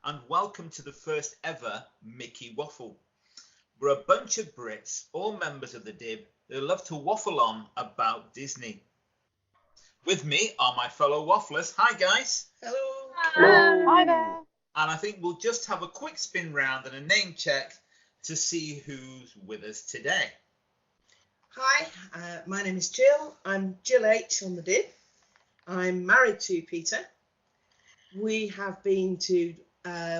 and welcome to the first ever Mickey Waffle. We're a bunch of Brits, all members of the DIB, who love to waffle on about Disney. With me are my fellow Wafflers. Hi guys. Hello. Hi there. And I think we'll just have a quick spin round and a name check to see who's with us today. Hi, my name is Jill. I'm Jill H on the DIB. I'm married to Peter. We have been to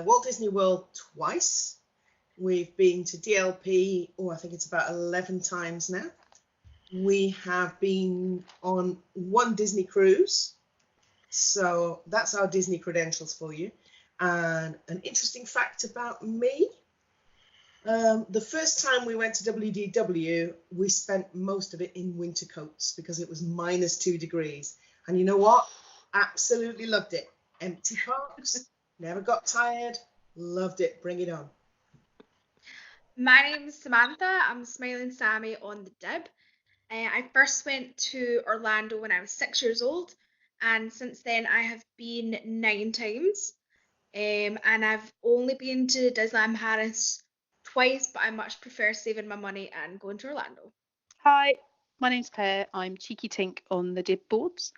Walt Disney World twice. We've been to DLP, I think it's about 11 times now. We have been on one Disney cruise. So that's our Disney credentials for you. And an interesting fact about me. The first time we went to WDW, we spent most of it in winter coats because it was -2 degrees. And you know what? Absolutely loved it. Empty parks, never got tired, loved it. Bring it on. My name's Samantha. I'm Smiling Sammy on the DIB. I first went to Orlando when I was 6 years old, and since then I have been 9 times. And I've only been to Disneyland Paris twice, but I much prefer saving my money and going to Orlando. Hi, my name's Claire. I'm Cheeky Tink on the DIB boards.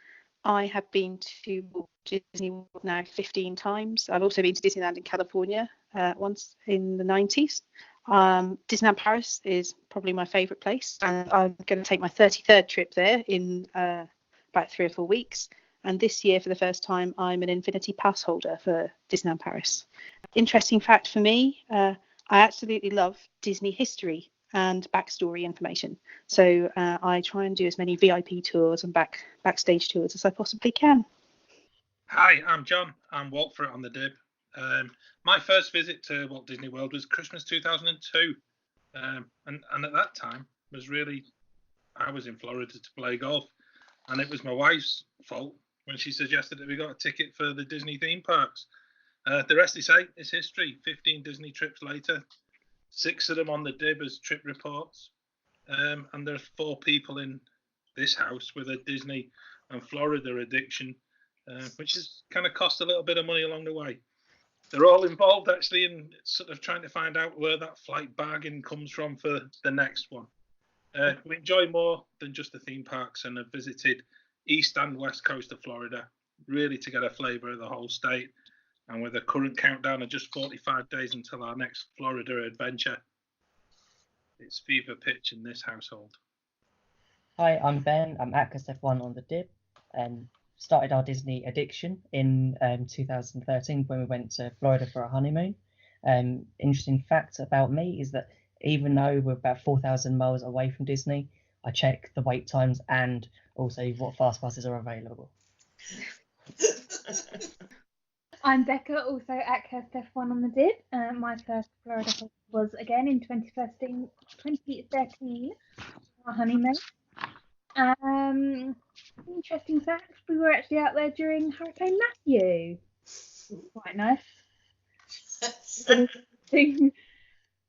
I have been to Walt Disney World now 15 times. I've also been to Disneyland in California once in the 90s. Disneyland Paris is probably my favourite place, and I'm going to take my 33rd trip there in about 3 or 4 weeks. And this year, for the first time, I'm an Infinity Pass holder for Disneyland Paris. Interesting fact for me, I absolutely love Disney history and backstory information. So I try and do as many VIP tours and backstage tours as I possibly can. Hi, I'm John. I'm Waltford on the DIB. My first visit to Walt Disney World was Christmas 2002. And at that time, I was in Florida to play golf. And it was my wife's fault when she suggested that we got a ticket for the Disney theme parks. The rest is history. 15 Disney trips later, 6 of them on the DIB as trip reports. And there's 4 people in this house with a Disney and Florida addiction, which has kind of cost a little bit of money along the way. They're all involved actually in sort of trying to find out where that flight bargain comes from for the next one. We enjoy more than just the theme parks and have visited east and west coast of Florida, really to get a flavour of the whole state. And with a current countdown of just 45 days until our next Florida adventure, it's fever pitch in this household. Hi, I'm Ben. I'm at F1 on the DIB, and started our Disney addiction in 2013 when we went to Florida for our honeymoon. Interesting fact about me is that even though we're about 4,000 miles away from Disney, I check the wait times and also what fast passes are available. I'm Becca, also at F1 on the DIB. My first Florida holiday was again in 2013, our honeymoon. Interesting fact, we were actually out there during Hurricane Matthew. Quite nice. Interesting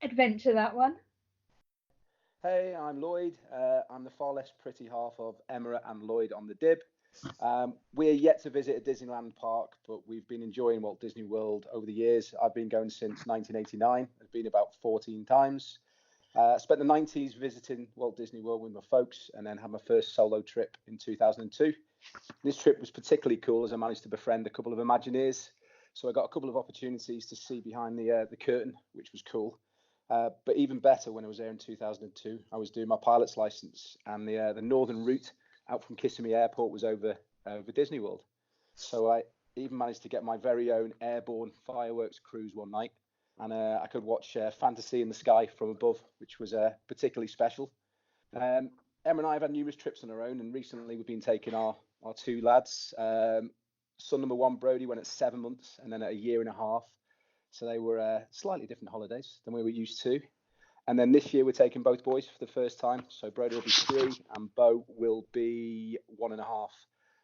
adventure, that one. Hey, I'm Lloyd. I'm the far less pretty half of Emma and Lloyd on the DIB. We're yet to visit a Disneyland park, but we've been enjoying Walt Disney World over the years. I've been going since 1989. I've been about 14 times. Spent the 90s visiting Walt Disney World with my folks, and then had my first solo trip in 2002. This trip was particularly cool as I managed to befriend a couple of Imagineers. So I got a couple of opportunities to see behind the curtain, which was cool. But even better, when I was there in 2002, I was doing my pilot's license, and the northern route out from Kissimmee Airport was over Disney World. So I even managed to get my very own airborne fireworks cruise one night, and I could watch Fantasy in the Sky from above, which was particularly special. Emma and I have had numerous trips on our own, and recently we've been taking our 2 lads. Son number 1, Brody, went at 7 months, and then at 1.5 years. So they were slightly different holidays than we were used to. And then this year we're taking both boys for the first time. So Brody will be 3 and Bo will be 1.5.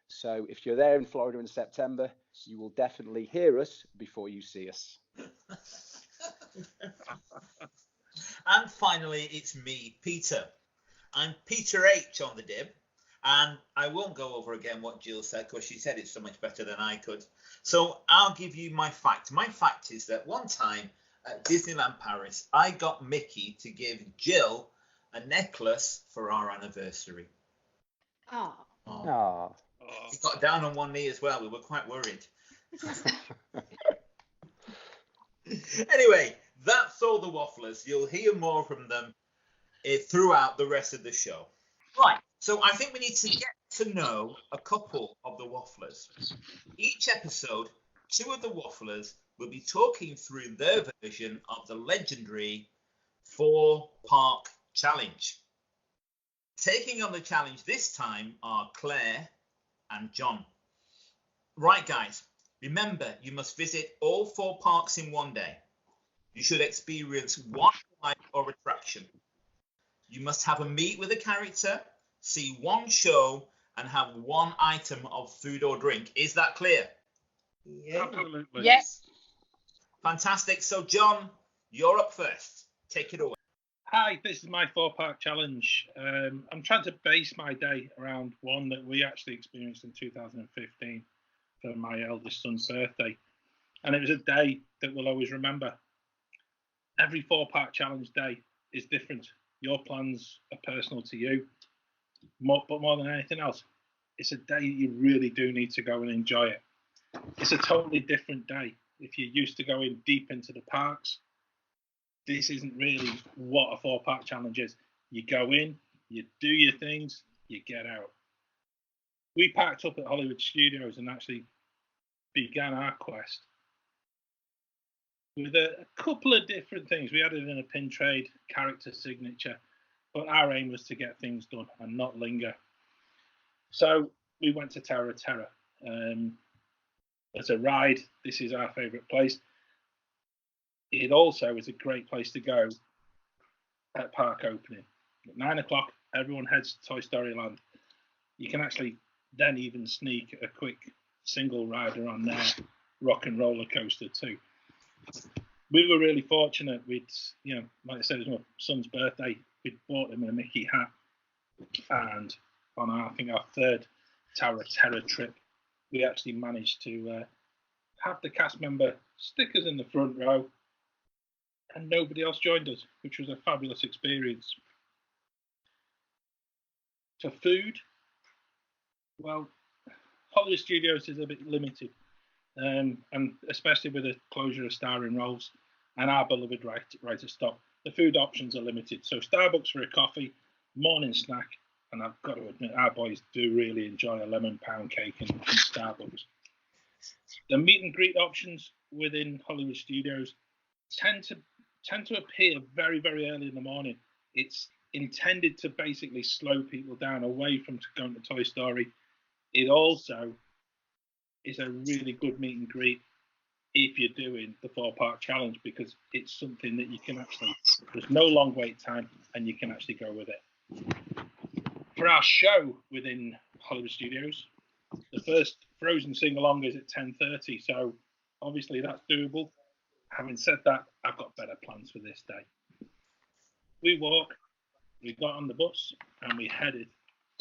So if you're there in Florida in September, you will definitely hear us before you see us. And finally, it's me, Peter. I'm Peter H on the DIB. And I won't go over again what Jill said because she said it so much better than I could. So I'll give you my fact. My fact is that one time at Disneyland Paris, I got Mickey to give Jill a necklace for our anniversary. Oh. Ah. He got down on one knee as well. We were quite worried. Anyway, that's all the Wafflers. You'll hear more from them throughout the rest of the show. Right, so I think we need to get to know a couple of the Wafflers. Each episode, two of the Wafflers will be talking through their version of the legendary 4-park challenge. Taking on the challenge this time are Claire and John. Right, guys, remember you must visit all 4 parks in one day. You should experience one ride or attraction. You must have a meet with a character, see one show, and have one item of food or drink. Is that clear? Yeah. Absolutely. Yes. Fantastic. So, John, you're up first. Take it away. Hi, this is my 4-park challenge. I'm trying to base my day around one that we actually experienced in 2015 for my eldest son's birthday. And it was a day that we'll always remember. Every 4-park challenge day is different. Your plans are personal to you. But more than anything else, it's a day you really do need to go and enjoy it. It's a totally different day. If you're used to going deep into the parks, this isn't really what a 4-park challenge is. You go in, you do your things, you get out. We packed up at Hollywood Studios and actually began our quest with a couple of different things. We added in a pin trade, character signature, but our aim was to get things done and not linger. So we went to Tower of Terror. As a ride, this is our favourite place. It also is a great place to go at park opening. At 9 o'clock, everyone heads to Toy Story Land. You can actually then even sneak a quick single rider on their rock and roller coaster too. We were really fortunate. Like I said, it was my son's birthday. We'd bought him a Mickey hat, and on our 3rd Tower of Terror trip, we actually managed to have the cast member stick us in the front row, and nobody else joined us, which was a fabulous experience. For food, well, Hollywood Studios is a bit limited, and especially with the closure of Star and Rolls and our beloved right of stop, the food options are limited. So Starbucks for a coffee, morning snack, and I've got to admit, our boys do really enjoy a lemon pound cake in Starbucks. The meet and greet options within Hollywood Studios tend to appear very, very early in the morning. It's intended to basically slow people down away from going to Toy Story. It also is a really good meet and greet if you're doing the 4-park challenge, because it's something that you can actually, there's no long wait time and you can actually go with it. For our show within Hollywood Studios, the first Frozen sing-along is at 10:30, so obviously that's doable. Having said that, I've got better plans for this day. We got on the bus and we headed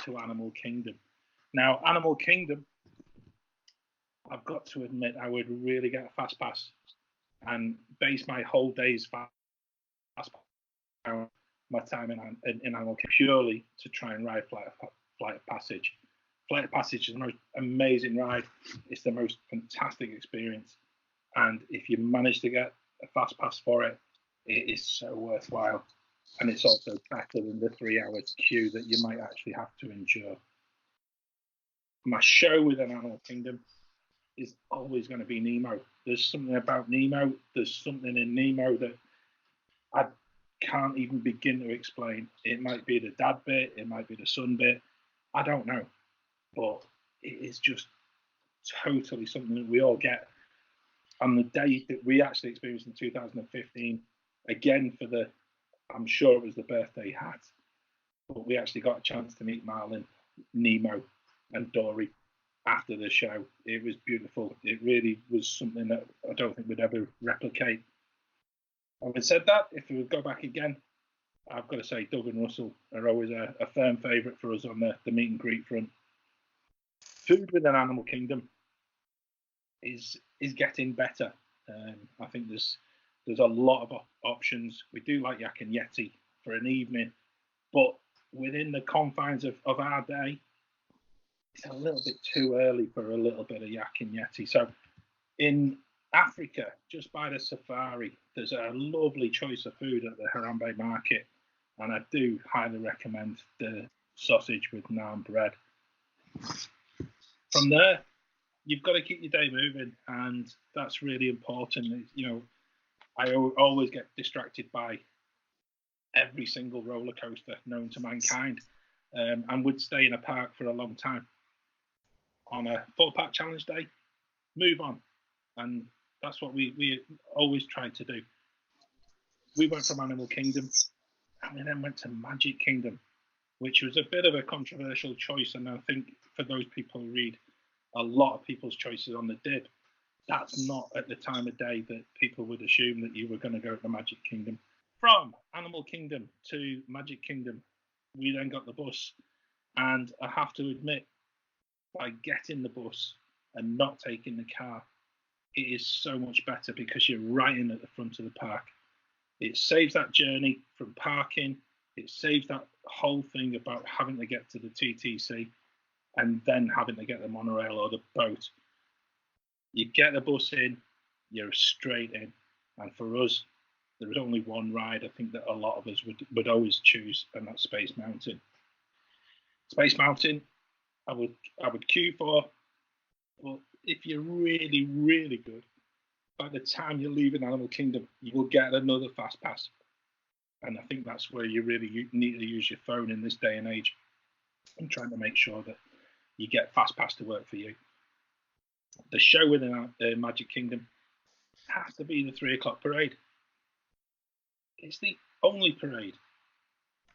to Animal Kingdom. Now, Animal Kingdom, I've got to admit, I would really get a fast pass and base my whole day's fast pass around my time in Animal Kingdom purely to try and ride Flight of Passage. Flight of Passage is the most amazing ride. It's the most fantastic experience. And if you manage to get a fast pass for it, it is so worthwhile. And it's also better than the 3-hour queue that you might actually have to endure. My show within Animal Kingdom is always going to be Nemo. There's something about Nemo. There's something in Nemo that I can't even begin to explain. It might be the dad bit. It might be the son bit. I don't know. But it is just totally something that we all get. On the day that we actually experienced in 2015, again I'm sure it was the birthday hat, but we actually got a chance to meet Marlin, Nemo, and Dory after the show. It was beautiful. It really was something that I don't think we'd ever replicate. Having said that, if we would go back again, I've got to say, Doug and Russell are always a firm favourite for us on the meet and greet front. Food within Animal Kingdom is getting better. I think there's a lot of options. We do like Yak and Yeti for an evening, but within the confines of our day, it's a little bit too early for a little bit of Yak and Yeti. So in Africa, just by the safari, there's a lovely choice of food at the Harambe market, and I do highly recommend the sausage with naan bread. From there, you've got to keep your day moving, and that's really important. You know, I always get distracted by every single roller coaster known to mankind, and would stay in a park for a long time. On a 4-pack challenge day, move on, and that's what we always try to do. We went from Animal Kingdom, and we then went to Magic Kingdom, which was a bit of a controversial choice, and I think for those people who read a lot of people's choices on the Dib, that's not at the time of day that people would assume that you were going to go to Magic Kingdom. From Animal Kingdom to Magic Kingdom, we then got the bus, and I have to admit, by getting the bus and not taking the car, it is so much better because you're right in at the front of the park. It saves that journey from parking. It saves that whole thing about having to get to the TTC and then having to get the monorail or the boat. You get the bus in, you're straight in. And for us, there was only one ride I think that a lot of us would always choose, and that's Space Mountain. Space Mountain, I would queue for, but if you're really, really good, by the time you're leaving Animal Kingdom, you will get another fast pass. And I think that's where you really need to use your phone in this day and age, and trying to make sure that you get fast pass to work for you. The show within Magic Kingdom has to be the 3 o'clock parade. It's the only parade,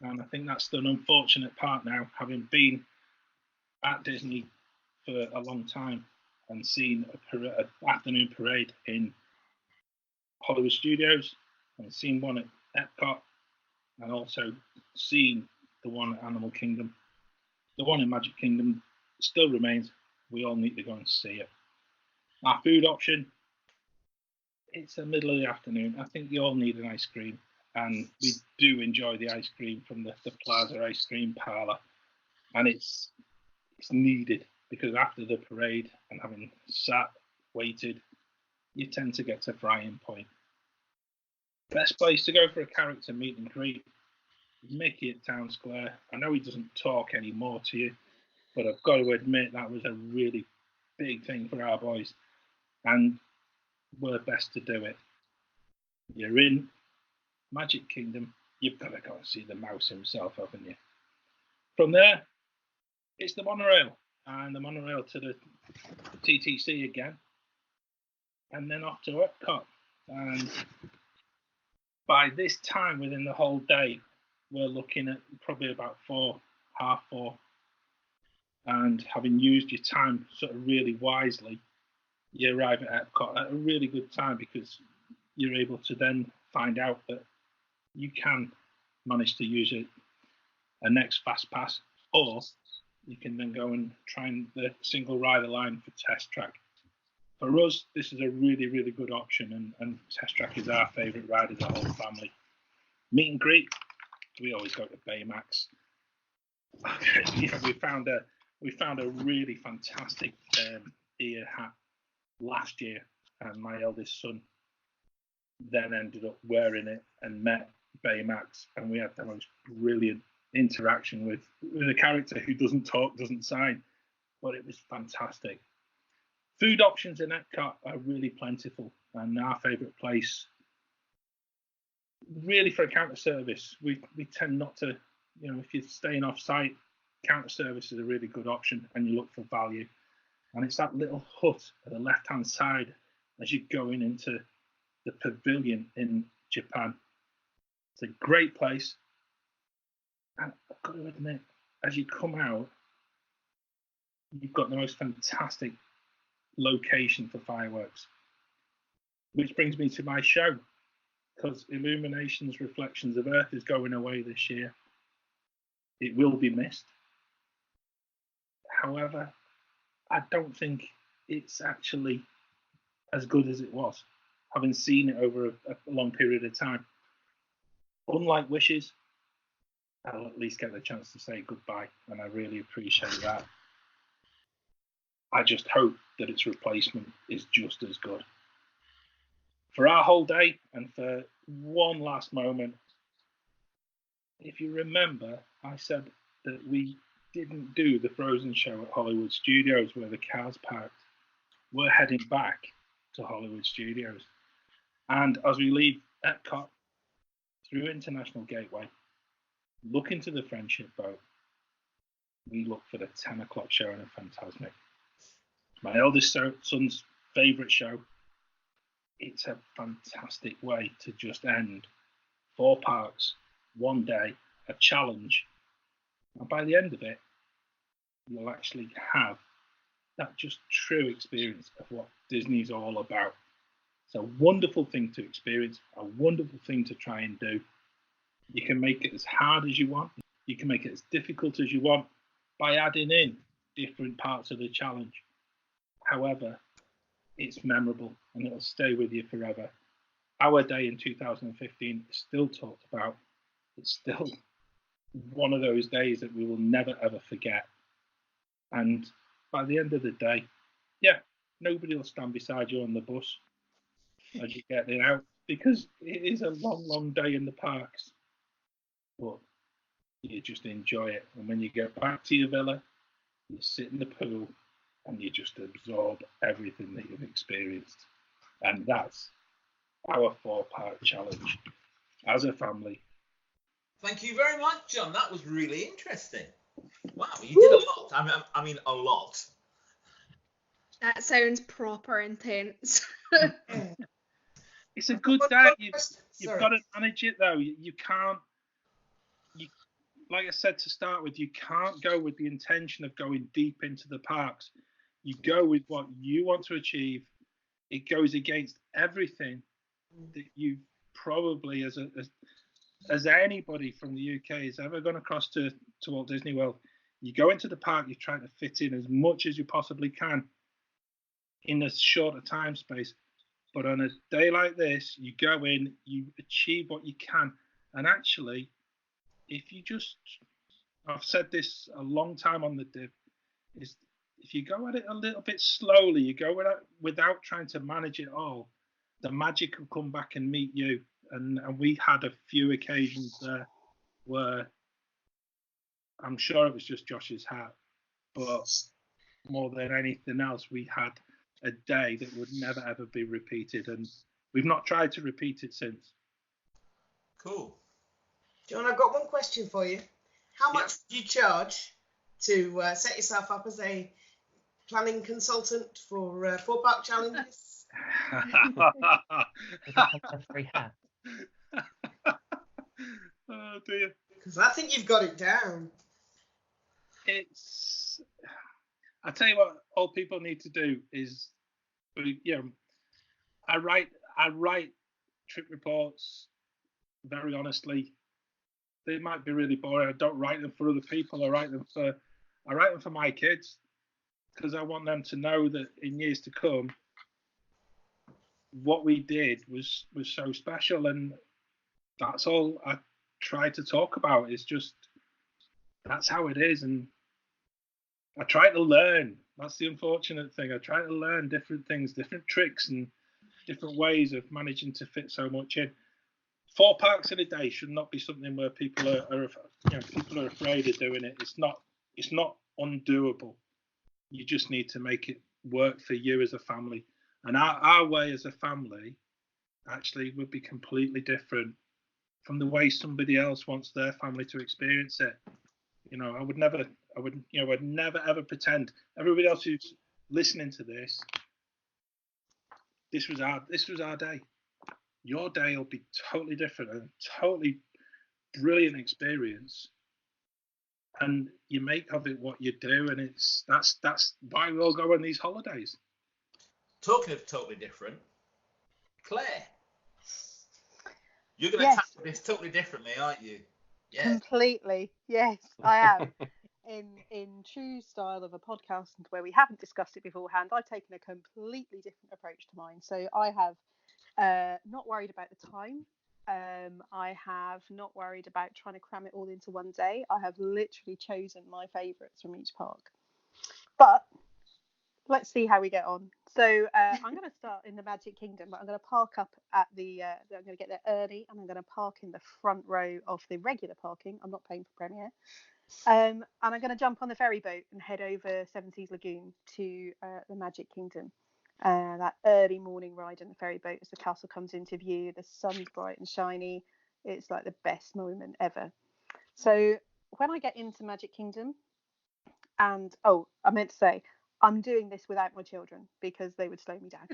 and I think that's the unfortunate part now, having been at Disney for a long time and seen an afternoon parade in Hollywood Studios, and seen one at Epcot, and also seen the one at Animal Kingdom. The one in Magic Kingdom still remains. We all need to go and see it. Our food option, it's the middle of the afternoon. I think you all need an ice cream, and we do enjoy the ice cream from the Plaza Ice Cream Parlour, and it's needed because after the parade and having sat, waited, you tend to get to frying point. Best place to go for a character meet and greet, Mickey at Town Square. I know he doesn't talk anymore to you, but I've got to admit that was a really big thing for our boys, and we're best to do it. You're in Magic Kingdom, you've got to go and see the mouse himself, haven't you? From there, it's the monorail, and the monorail to the TTC again, and then off to Epcot. And by this time within the whole day, we're looking at probably about 4:30, and having used your time sort of really wisely, you arrive at Epcot at a really good time because you're able to then find out that you can manage to use a next fast pass, or you can then go and try the single rider line for Test Track. For us, this is a really, really good option, and Test Track is our favourite ride as a whole family. Meet and greet, we always go to Baymax. We found a really fantastic ear hat last year, and my eldest son then ended up wearing it and met Baymax, and we had the most brilliant interaction with a character who doesn't talk, doesn't sign, but it was fantastic. Food options in Epcot are really plentiful, and our favourite place, really for a counter service, we tend not to, if you're staying off site, counter service is a really good option, and you look for value. And it's that little hut at the left-hand side as you're going into the pavilion in Japan. It's a great place. And I've got to admit, as you come out, you've got the most fantastic location for fireworks. Which brings me to my show. because Illuminations Reflections of Earth is going away this year. It will be missed. However, I don't think it's actually as good as it was, having seen it over a long period of time. Unlike Wishes, I'll at least get the chance to say goodbye, and I really appreciate that. I just hope that its replacement is just as good. For our whole day, and for one last moment, if you remember, I said that we didn't do the Frozen show at Hollywood Studios where the cars parked. We're heading back to Hollywood Studios. And as we leave Epcot through International Gateway, look into the Friendship Boat, we look for the 10 o'clock showing of Fantasmic. My eldest son's favourite show. It's a fantastic way to just end 4 parks, 1 day, a challenge. And by the end of it, you'll actually have that just true experience of what Disney's all about. It's a wonderful thing to experience, a wonderful thing to try and do. You can make it as hard as you want. You can make it as difficult as you want by adding in different parts of the challenge. However, it's memorable and it'll stay with you forever. Our day in 2015 is still talked about. It's still one of those days that we will never ever forget. And by the end of the day, yeah, nobody will stand beside you on the bus as you get it out, because it is a long, long day in the parks. But you just enjoy it. And when you get back to your villa, you sit in the pool and you just absorb everything that you've experienced. And that's our 4-part challenge as a family. Thank you very much, John. That was really interesting. Wow, you did a lot. I mean, a lot. That sounds proper intense. It's a good day. You've got to manage it, though. You can't, like I said to start with, you can't go with the intention of going deep into the parks. You go with what you want to achieve. It goes against everything that you probably, as anybody from the UK has ever gone across to Walt Disney World. You go into the park, you try to fit in as much as you possibly can in as short a time space. But on a day like this, you go in, you achieve what you can. And actually, if you just, I've said this a long time on the Div, is if you go at it a little bit slowly, you go without trying to manage it all, the magic will come back and meet you. And we had a few occasions there where I'm sure it was just Josh's hat, but more than anything else, we had a day that would never ever be repeated, and we've not tried to repeat it since. Cool. John, I've got one question for you. How much would you charge to set yourself up as a planning consultant for 4-park challenges? With a free hat. Oh dear. Because I think you've got it down. I tell you what, all people need to do is, I write trip reports very honestly. They might be really boring. I don't write them for other people. I write them for my kids, because I want them to know that in years to come, what we did was so special, and that's all I try to talk about. Is just that's how it is, and I try to learn. That's the unfortunate thing. I try to learn different things, different tricks, and different ways of managing to fit so much in. 4 parks in a day should not be something where people are afraid of doing it. It's not undoable. You just need to make it work for you as a family. And our way as a family actually would be completely different from the way somebody else wants their family to experience it. I would never ever pretend. Everybody else who's listening to this, this was our day. Your day will be totally different and totally brilliant experience. And you make of it what you do, and that's why we all go on these holidays. Talking of totally different, Claire. You're going to Yes. tackle this totally differently, aren't you? Yeah. Completely. Yes, I am. In true style of a podcast where we haven't discussed it beforehand, I've taken a completely different approach to mine. So I have not worried about the time. I have not worried about trying to cram it all into one day. I have literally chosen my favourites from each park. But let's see how we get on. So I'm going to start in the Magic Kingdom, but I'm going to park up at I'm going to get there early, and I'm going to park in the front row of the regular parking. I'm not paying for Premier. And I'm going to jump on the ferry boat and head over Seven Seas Lagoon to the Magic Kingdom. That early morning ride on the ferry boat as the castle comes into view. The sun's bright and shiny. It's like the best moment ever. So when I get into Magic Kingdom, and I meant to say, I'm doing this without my children because they would slow me down.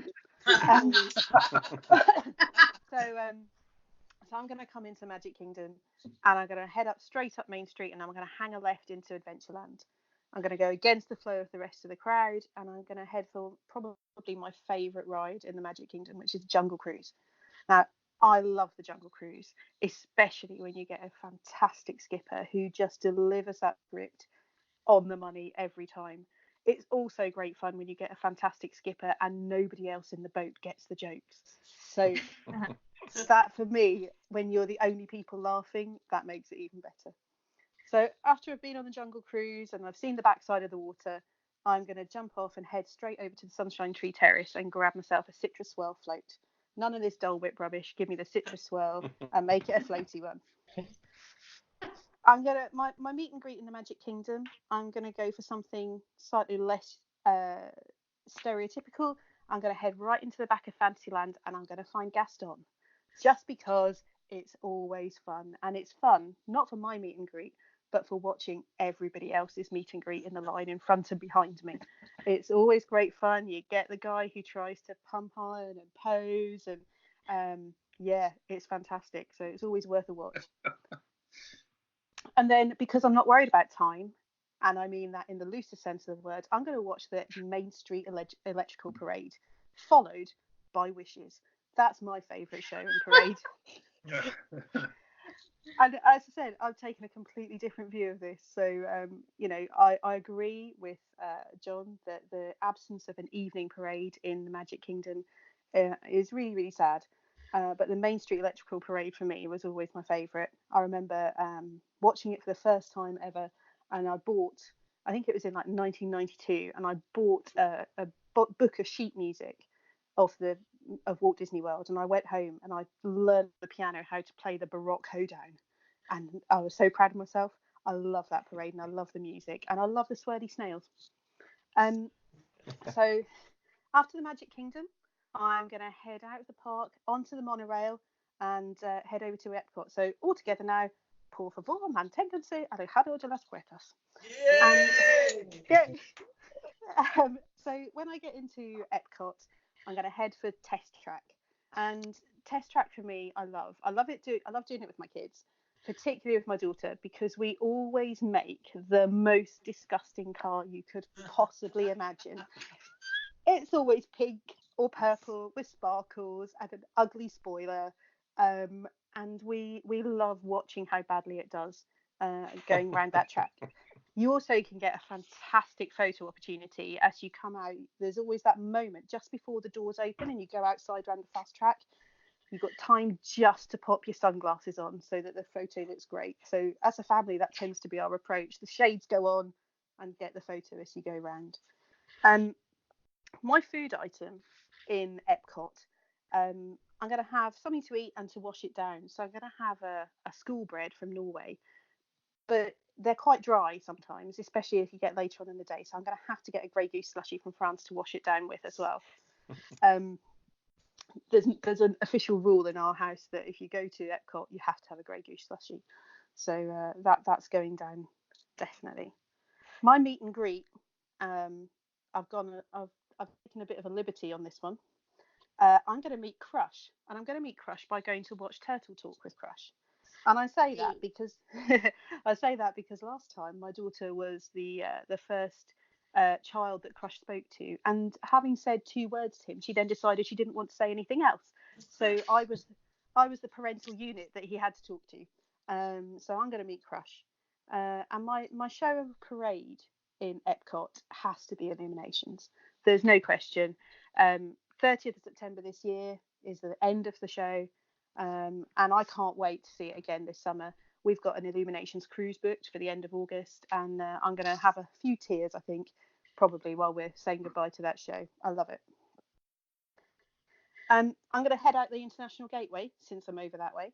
So I'm going to come into Magic Kingdom and I'm going to head up straight up Main Street and I'm going to hang a left into Adventureland. I'm going to go against the flow of the rest of the crowd and I'm going to head for probably my favourite ride in the Magic Kingdom, which is Jungle Cruise. Now, I love the Jungle Cruise, especially when you get a fantastic skipper who just delivers that script on the money every time. It's also great fun when you get a fantastic skipper and nobody else in the boat gets the jokes. So that, for me, when you're the only people laughing, that makes it even better. So after I've been on the Jungle Cruise and I've seen the backside of the water, I'm going to jump off and head straight over to the Sunshine Tree Terrace and grab myself a citrus swirl float. None of this Dole Whip rubbish. Give me the citrus swirl and make it a floaty one. I'm gonna my meet and greet in the Magic Kingdom. I'm gonna go for something slightly less stereotypical. I'm gonna head right into the back of Fantasyland and I'm gonna find Gaston, just because it's always fun, and it's fun not for my meet and greet, but for watching everybody else's meet and greet in the line in front and behind me. It's always great fun. You get the guy who tries to pump iron and pose, and yeah, it's fantastic. So it's always worth a watch. And then, because I'm not worried about time, and I mean that in the loosest sense of the word, I'm going to watch the Main Street Electrical Parade, followed by Wishes. That's my favourite show and parade. And as I said, I've taken a completely different view of this. So, I agree with John that the absence of an evening parade in the Magic Kingdom is really, really sad. But the Main Street Electrical Parade for me was always my favourite. I remember watching it for the first time ever, and I think it was in like 1992, and I bought a book of sheet music of Walt Disney World, and I went home and I learned the piano how to play the Baroque hoedown, and I was so proud of myself. I love that parade and I love the music and I love the swirly snails. So after the Magic Kingdom, I'm going to head out of the park onto the monorail and head over to Epcot. So all together now, por favor, manténganse alejados de las puertas. So when I get into Epcot, I'm going to head for Test Track. And Test Track for me, I love it. I love doing it with my kids, particularly with my daughter, because we always make the most disgusting car you could possibly imagine. It's always pink or purple with sparkles and an ugly spoiler, and we love watching how badly it does going around that track. You also can get a fantastic photo opportunity as you come out. There's always that moment just before the doors open and you go outside around the fast track. You've got time just to pop your sunglasses on so that the photo looks great. So as a family, that tends to be our approach. The shades go on and get the photo as you go around. My food item in Epcot, I'm going to have something to eat and to wash it down. So I'm going to have a school bread from Norway, but they're quite dry sometimes, especially if you get later on in the day. So I'm going to have to get a Grey Goose slushy from France to wash it down with as well. There's an official rule in our house that if you go to Epcot, you have to have a Grey Goose slushy. So that's going down definitely. My meet and greet, I've taken a bit of a liberty on this one. I'm going to meet Crush, and I'm going to meet Crush by going to watch Turtle Talk with Crush. And I say that because last time my daughter was the first child that Crush spoke to, and having said 2 words to him, she then decided she didn't want to say anything else. So I was I was the parental unit that he had to talk to. So I'm going to meet Crush. And my show of parade in Epcot has to be Illuminations. There's no question. 30th of September this year is the end of the show. And I can't wait to see it again this summer. We've got an Illuminations cruise booked for the end of August, and I'm going to have a few tears, I think, probably while we're saying goodbye to that show. I love it. I'm going to head out the International Gateway, since I'm over that way,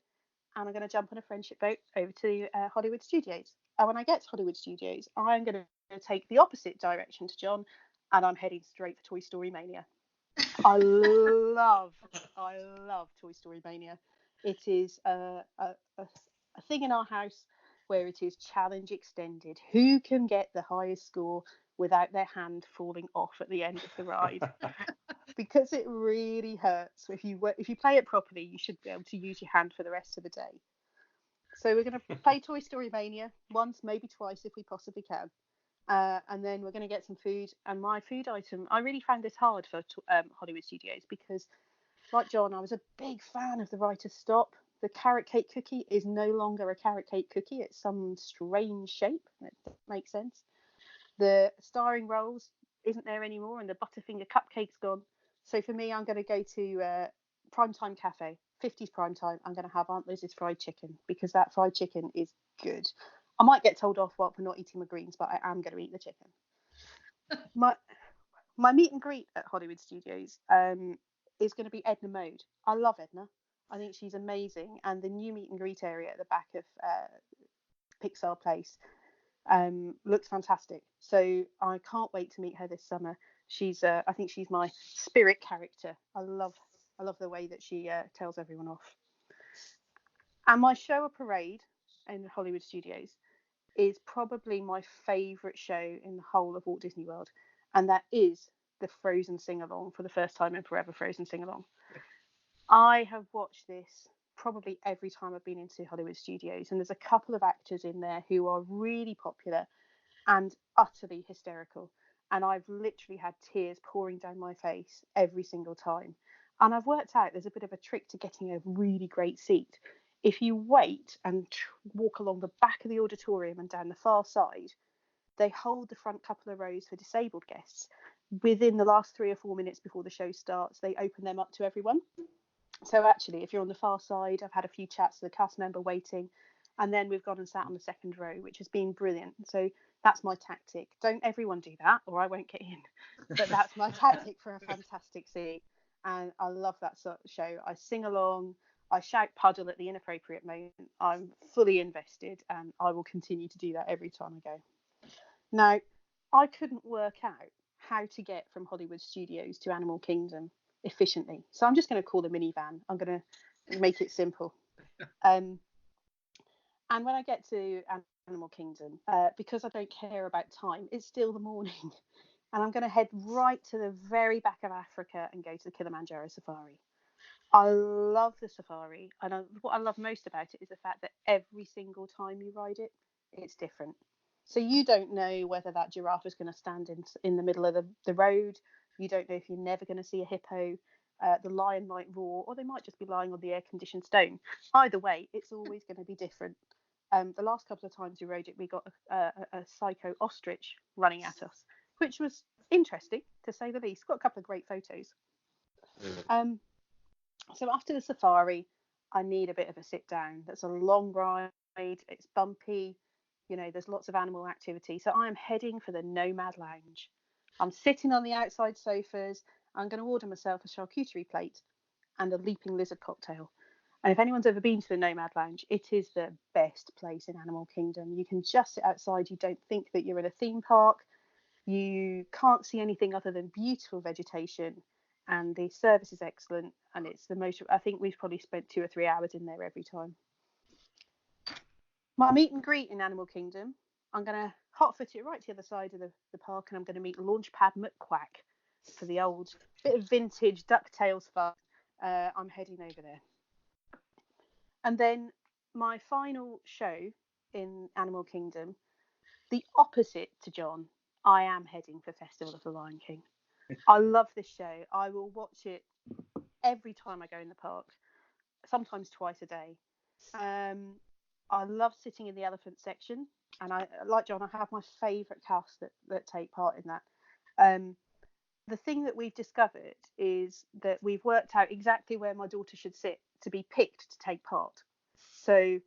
and I'm going to jump on a friendship boat over to Hollywood Studios. And when I get to Hollywood Studios, I'm going to take the opposite direction to John, and I'm heading straight for Toy Story Mania. I love Toy Story Mania. It is a thing in our house where it is challenge extended. Who can get the highest score without their hand falling off at the end of the ride? Because it really hurts. If you play it properly, you should be able to use your hand for the rest of the day. So we're going to play Toy Story Mania once, maybe twice if we possibly can. And then we're going to get some food. And my food item, I really found this hard for Hollywood Studios because, like John, I was a big fan of the Writer's Stop. The carrot cake cookie is no longer a carrot cake cookie. It's some strange shape. That makes sense. The starring rolls isn't there anymore, and the Butterfinger cupcake's gone. So for me, I'm going to go to Primetime Cafe, 50s Primetime. I'm going to have Aunt Liz's fried chicken because that fried chicken is good. I might get told off for not eating my greens, but I am going to eat the chicken. My meet and greet at Hollywood Studios is going to be Edna Mode. I love Edna. I think she's amazing. And the new meet and greet area at the back of Pixar Place looks fantastic. So I can't wait to meet her this summer. I think she's my spirit character. I love the way that she tells everyone off. And my show or parade in Hollywood Studios is probably my favourite show in the whole of Walt Disney World, and that is the Frozen sing-along for the first time in forever. Frozen sing-along. I have watched this probably every time I've been into Hollywood Studios, and there's a couple of actors in there who are really popular and utterly hysterical, and I've literally had tears pouring down my face every single time. And I've worked out there's a bit of a trick to getting a really great seat. If you wait and walk along the back of the auditorium and down the far side, they hold the front couple of rows for disabled guests. Within the last 3 or 4 minutes before the show starts, they open them up to everyone. So actually, if you're on the far side, I've had a few chats with a cast member waiting, and then we've gone and sat on the second row, which has been brilliant. So that's my tactic. Don't everyone do that, or I won't get in. But that's my tactic for a fantastic seat. And I love that sort of show. I sing along, I shout puddle at the inappropriate moment. I'm fully invested, and I will continue to do that every time I go. Now, I couldn't work out how to get from Hollywood Studios to Animal Kingdom efficiently. So I'm just going to call the minivan. I'm going to make it simple. And when I get to Animal Kingdom, because I don't care about time, it's still the morning. And I'm going to head right to the very back of Africa and go to the Kilimanjaro Safari. I love the safari. And what I love most about it is the fact that every single time you ride it, it's different. So you don't know whether that giraffe is going to stand in the middle of the road. You don't know if you're never going to see a hippo. The lion might roar, or they might just be lying on the air-conditioned stone. Either way, it's always going to be different. The last couple of times we rode it, we got a psycho ostrich running at us, which was interesting, to say the least. Got a couple of great photos. So after the safari, I need a bit of a sit down. That's a long ride. It's bumpy. You know, there's lots of animal activity. So I am heading for the Nomad Lounge. I'm sitting on the outside sofas. I'm going to order myself a charcuterie plate and a leaping lizard cocktail. And if anyone's ever been to the Nomad Lounge, it is the best place in Animal Kingdom. You can just sit outside. You don't think that you're in a theme park. You can't see anything other than beautiful vegetation. And the service is excellent. And it's the most, I think we've probably spent 2 or 3 hours in there every time. My meet and greet in Animal Kingdom, I'm going to hot-foot it right to the other side of the park, and I'm going to meet Launchpad McQuack for the old bit of vintage DuckTales fun. I'm heading over there. And then my final show in Animal Kingdom, the opposite to John, I am heading for Festival of the Lion King. I love this show. I will watch it every time I go in the park. sometimes twice a day. I love sitting in the elephant section, and I, like John, I have my favourite cast that take part in that. The thing that we've discovered is that we've worked out exactly where my daughter should sit to be picked to take part. So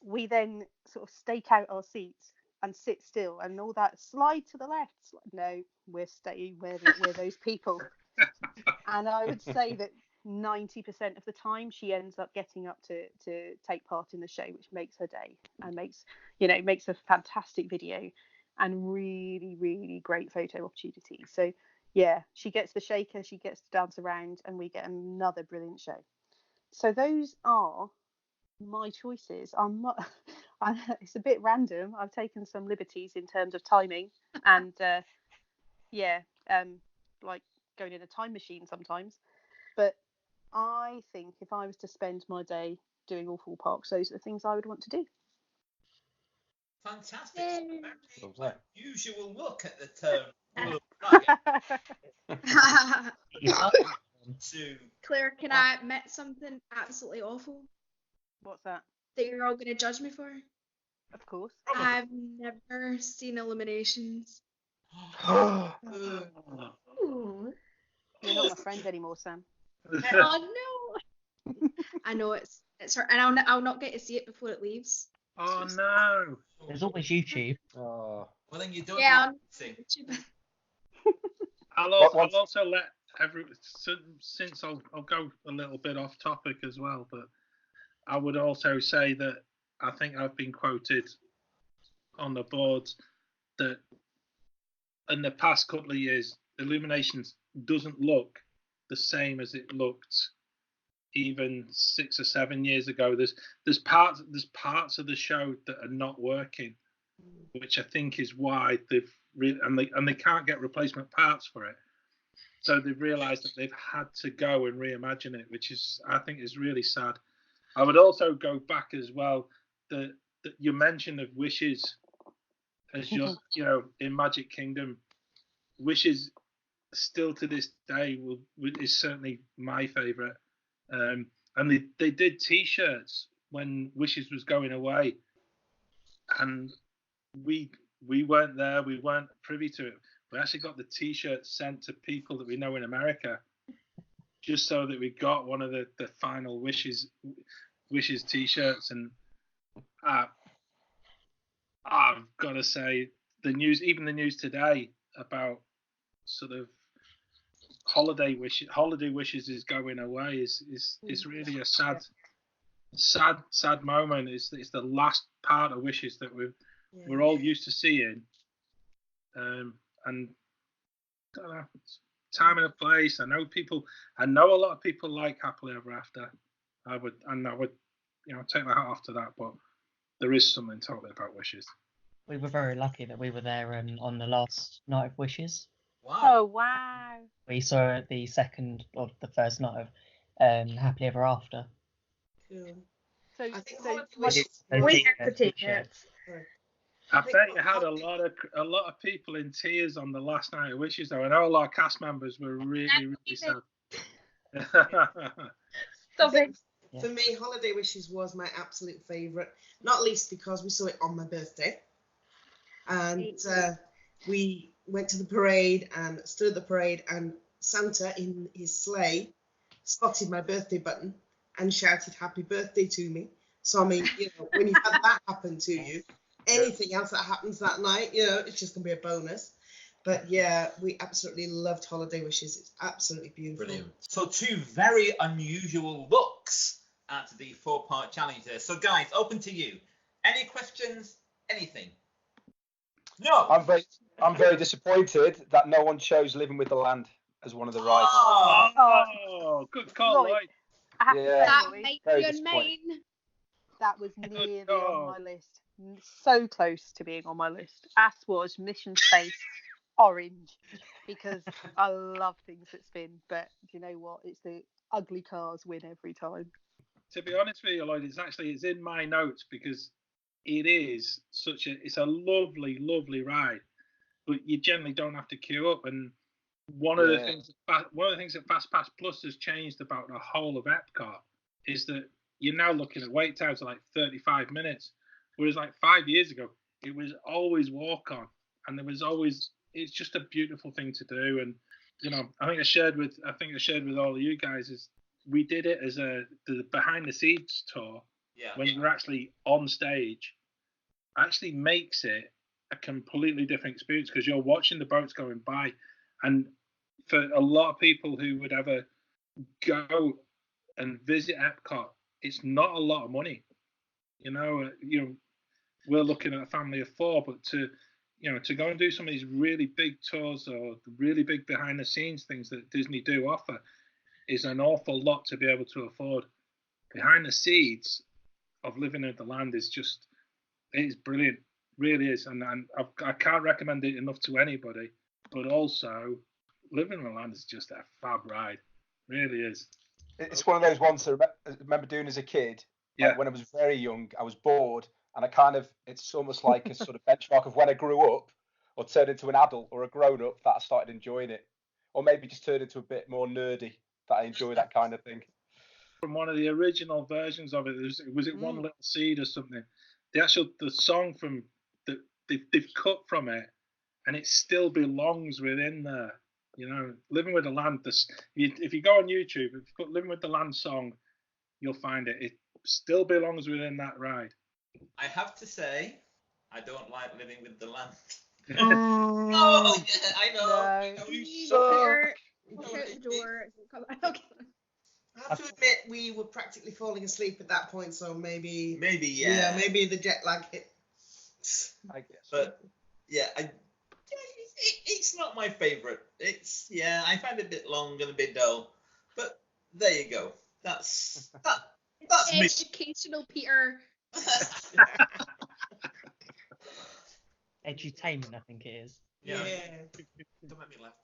we then sort of stake out our seats and sit still, and all that slide to the left. No, we're staying where those people. And I would say that 90% of the time she ends up getting up to take part in the show, which makes her day and makes a fantastic video and really, really great photo opportunities. So yeah, she gets the shaker, she gets to dance around, and we get another brilliant show. So those are my choices. It's a bit random. I've taken some liberties in terms of timing, and like going in a time machine sometimes. But I think if I was to spend my day doing all 4 parks, those are the things I would want to do. Fantastic. Lovely. Unusual look at the term. Claire, can I admit something absolutely awful What's that? that you're all going to judge me for? Of course. I've never seen Illuminations. Ooh. You're not my friend anymore, Sam. Oh no! I know it's her, and I'll not get to see it before it leaves. Oh no! There's always YouTube. Oh. Well, then you don't. Yeah, see. I'll also let since I'll go a little bit off topic as well, but I would also say that I think I've been quoted on the boards that in the past couple of years, Illuminations doesn't look the same as it looked even 6 or 7 years ago. There's parts of the show that are not working, which I think is why they've and they can't get replacement parts for it. So they've realised that they've had to go and reimagine it, which is, I think, is really sad. I would also go back as well that your mention of Wishes as your, in Magic Kingdom, Wishes still to this day is certainly my favourite. And they did T-shirts when Wishes was going away, and we weren't there, we weren't privy to it. We actually got the T-shirts sent to people that we know in America, just so that we got one of the final Wishes T-shirts. And I've got to say, the news today about sort of holiday wishes is going away is really a sad moment. It's the last part of Wishes that we're all used to seeing. And I don't know, time and a place. I know a lot of people like Happily Ever After. I would take my hat off to that, but there is something totally about Wishes. We were very lucky that we were there on the last night of Wishes. Wow. Oh wow! We saw the second or the first night of Happily Ever After. Cool. So I think We have the tickets. I bet you had a lot of people in tears on the last night of Wishes, though. I know a lot of cast members were really, really sad. Stop it. For me, Holiday Wishes was my absolute favourite, not least because we saw it on my birthday. And we went to the parade and stood at the parade, and Santa in his sleigh spotted my birthday button and shouted happy birthday to me. So, I mean, when you've had that happen to you, anything else that happens that night, it's just going to be a bonus. But yeah, we absolutely loved Holiday Wishes. It's absolutely beautiful. Brilliant. So 2 very unusual looks at the 4-part challenge there. So guys, open to you. Any questions? Anything? No. I'm very disappointed that no one chose Living with the Land as one of the rides. Oh, good call, Lloyd. I have to say, That Lloyd, might Very be on disappointing. mine. that was nearly on my list. So close to being on my list. As was Mission Space Orange, because I love things that spin. But do you know what? It's the ugly cars win every time. To be honest with you, Lloyd, it's in my notes because it's a lovely, lovely ride, but you generally don't have to queue up. And one of the things that Fast Pass Plus has changed about the whole of Epcot is that you're now looking at wait times of like 35 minutes, whereas like 5 years ago, it was always walk on, and there was always. It's just a beautiful thing to do, and I think I shared with all of you guys is we did it as the behind the scenes tour. Yeah. When you're actually on stage, actually makes it a completely different experience because you're watching the boats going by, and for a lot of people who would ever go and visit Epcot, it's not a lot of money. We're looking at a family of 4, but to go and do some of these really big tours or really big behind the scenes things that Disney do offer is an awful lot to be able to afford. Behind the scenes of living in the land is brilliant, really is, and I can't recommend it enough to anybody. But also, living in the land is just a fab ride, really is. It's one of those ones I remember doing as a kid. Yeah. When I was very young, I was bored, and it's almost like a sort of benchmark of when I grew up or turned into an adult or a grown up that I started enjoying it, or maybe just turned into a bit more nerdy that I enjoy that kind of thing. From one of the original versions of it, was it One Little Seed or something? The song from they've cut from it, and it still belongs within there. Living with the Land. If you go on YouTube, if you put "Living with the Land" song, you'll find it. It still belongs within that ride. I have to say, I don't like Living with the Land. Oh, yeah, I know. no. You Peter, walk out the door. Okay. I have to admit, we were practically falling asleep at that point, so maybe yeah. Maybe the jet lag hit. I guess. But yeah, it's not my favourite. I find it a bit long and a bit dull. But there you go. That's me. Educational, Peter. Edutainment, I think it is. Yeah. Don't make me laugh.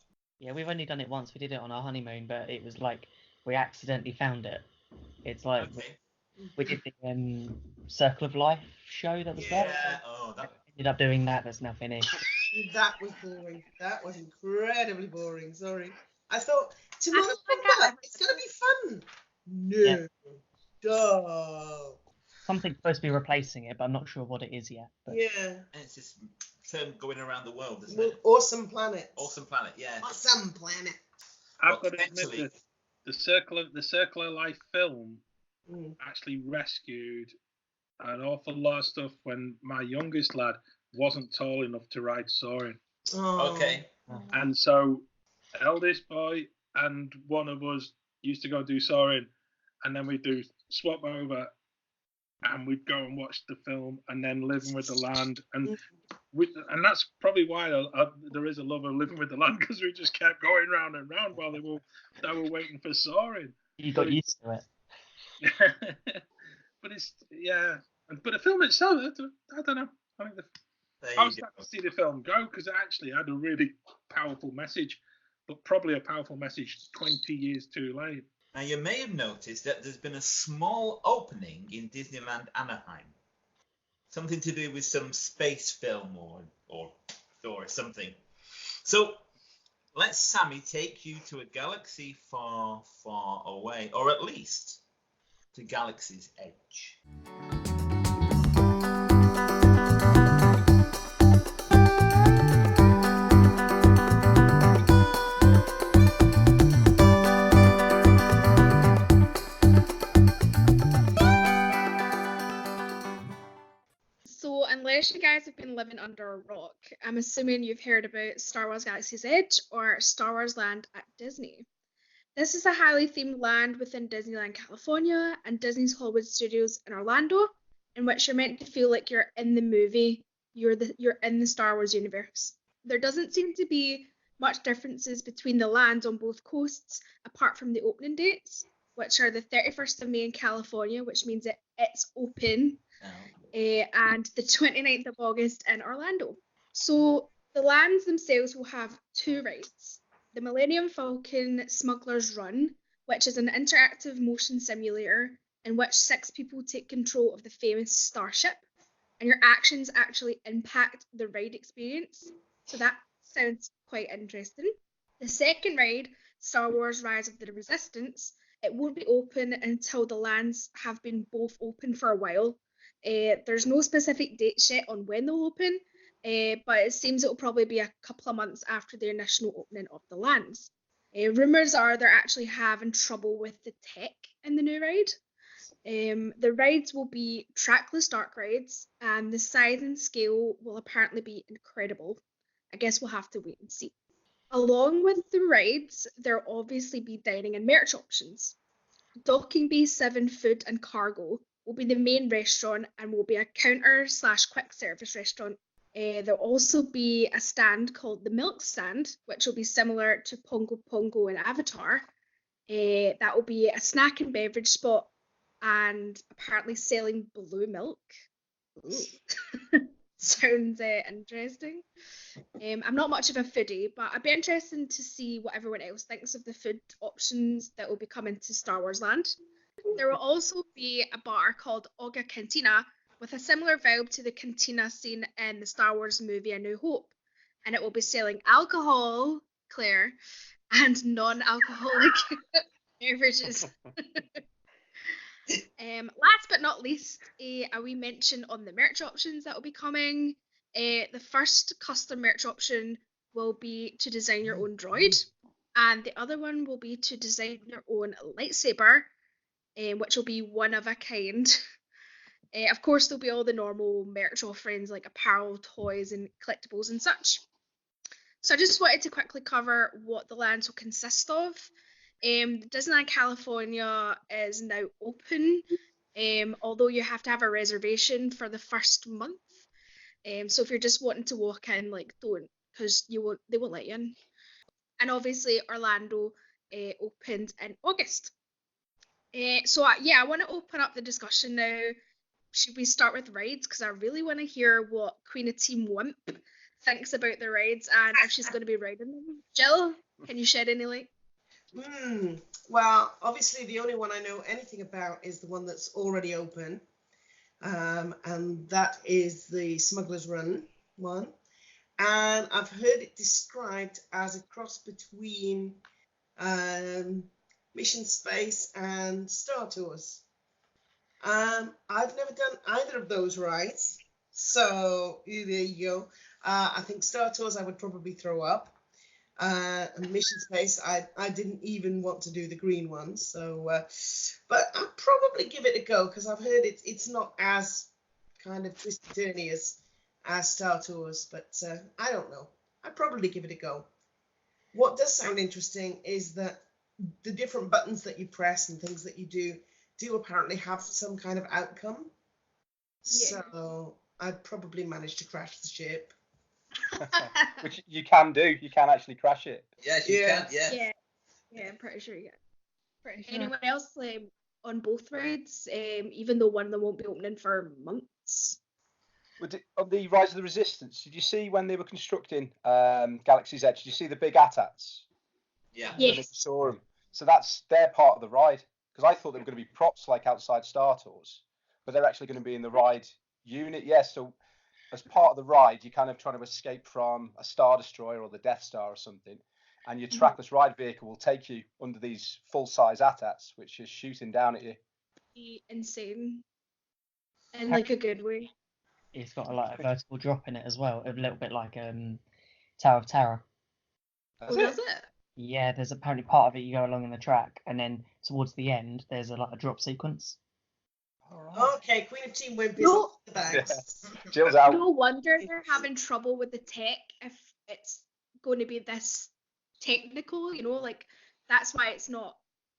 Yeah, we've only done it once. We did it on our honeymoon, but it was like we accidentally found it. It's like we did the Circle of Life show that was there. That Ended up doing that. That's now finished. That was boring. That was incredibly boring. Sorry. I thought it's going to be fun. No. Yeah. Duh. Something's supposed to be replacing it, but I'm not sure what it is yet. But... Yeah. And it's this term going around the world, isn't it? Awesome Planet. Awesome Planet, yeah. Awesome Planet. I've got to admit that the Circle of Life film actually rescued an awful lot of stuff when my youngest lad wasn't tall enough to ride soaring. Oh. Okay. And so eldest boy and one of us used to go do soaring, and then we'd do swap over and we'd go and watch the film and then Living with the Land, and that's probably why there is a love of Living with the Land, because we just kept going round and round while they were waiting for soaring. You got used to it. But but the film itself, I don't know. I was glad to see the film go because it actually had a really powerful message, but probably a powerful message 20 years too late. Now, you may have noticed that there's been a small opening in Disneyland Anaheim. Something to do with some space film or something. So, let Sammy take you to a galaxy far, far away, or at least to Galaxy's Edge. So, unless you guys have been living under a rock, I'm assuming you've heard about Star Wars Galaxy's Edge or Star Wars Land at Disney. This is a highly themed land within Disneyland California and Disney's Hollywood Studios in Orlando, in which you're meant to feel like you're in the movie, you're in the Star Wars universe. There doesn't seem to be much differences between the lands on both coasts, apart from the opening dates, which are the 31st of May in California, which means it's open, and the 29th of August in Orlando. So the lands themselves will have 2 rides. The Millennium Falcon Smuggler's Run, which is an interactive motion simulator in which 6 people take control of the famous starship, and your actions actually impact the ride experience. So that sounds quite interesting. The second ride, Star Wars Rise of the Resistance, it won't be open until the lands have been both open for a while. There's no specific dates yet on when they'll open, but it seems it'll probably be a couple of months after the initial opening of the lands. Rumours are they're actually having trouble with the tech in the new ride. The rides will be trackless dark rides, and the size and scale will apparently be incredible. I guess we'll have to wait and see. Along with the rides, there'll obviously be dining and merch options. Docking Bay 7 Food and Cargo will be the main restaurant and will be a counter/quick service restaurant. There'll also be a stand called the Milk Stand, which will be similar to Pongo Pongo in Avatar. That will be a snack and beverage spot and apparently selling blue milk. Sounds interesting. I'm not much of a foodie, but I'd be interested to see what everyone else thinks of the food options that will be coming to Star Wars Land. There will also be a bar called Oga Cantina with a similar vibe to the cantina scene in the Star Wars movie A New Hope, and it will be selling alcohol, Claire, and non-alcoholic beverages. Last but not least, a wee mention on the merch options that will be coming. The first custom merch option will be to design your own droid, and the other one will be to design your own lightsaber, which will be one of a kind. Of course, there'll be all the normal merch offerings like apparel, toys, and collectibles and such. So I just wanted to quickly cover what the lands will consist of. Disneyland California is now open, although you have to have a reservation for the first month. So if you're just wanting to walk in, don't, because they won't let you in. And obviously Orlando opened in August. I want to open up the discussion now. Should we start with rides? Because I really want to hear what Queen of Team Wimp thinks about the rides and if she's going to be riding them. Jill, can you shed any light? Well, obviously the only one I know anything about is the one that's already open, and that is the Smuggler's Run one. And I've heard it described as a cross between Mission Space and Star Tours. I've never done either of those rides, so there you go. I think Star Tours I would probably throw up. And Mission Space, I didn't even want to do the green one, so but I'll probably give it a go because I've heard it's not as kind of twisty-turny as Star Tours, but I don't know. I'd probably give it a go. What does sound interesting is that the different buttons that you press and things that you do apparently have some kind of outcome. Yeah. So I'd probably manage to crash the ship. Which you can do. You can actually crash it. Yes, you can. Yeah. Yeah, I'm pretty sure you can. Pretty sure. Anyone else on both rides? Even though one of them won't be opening for months. On the Rise of the Resistance, did you see when they were constructing Galaxy's Edge? Did you see the big AT-ATs? Yeah. Yes. You saw them. So they're part of the ride. Because I thought they were going to be props like outside Star Tours, but they're actually going to be in the ride unit. Yes. So as part of the ride, you're kind of trying to escape from a Star Destroyer or the Death Star or something, and your trackless ride vehicle will take you under these full-size AT-ATs, which is shooting down at you. Insane. In like a good way. It's got a vertical drop in it as well, a little bit like Tower of Terror. Does it? Yeah, there's apparently part of it you go along in the track, and then towards the end there's a drop sequence. Right. Okay, Queen of Team Wimp is off the bags. Yeah. Jill's out. No wonder they're having trouble with the tech if it's going to be this technical, that's why it's not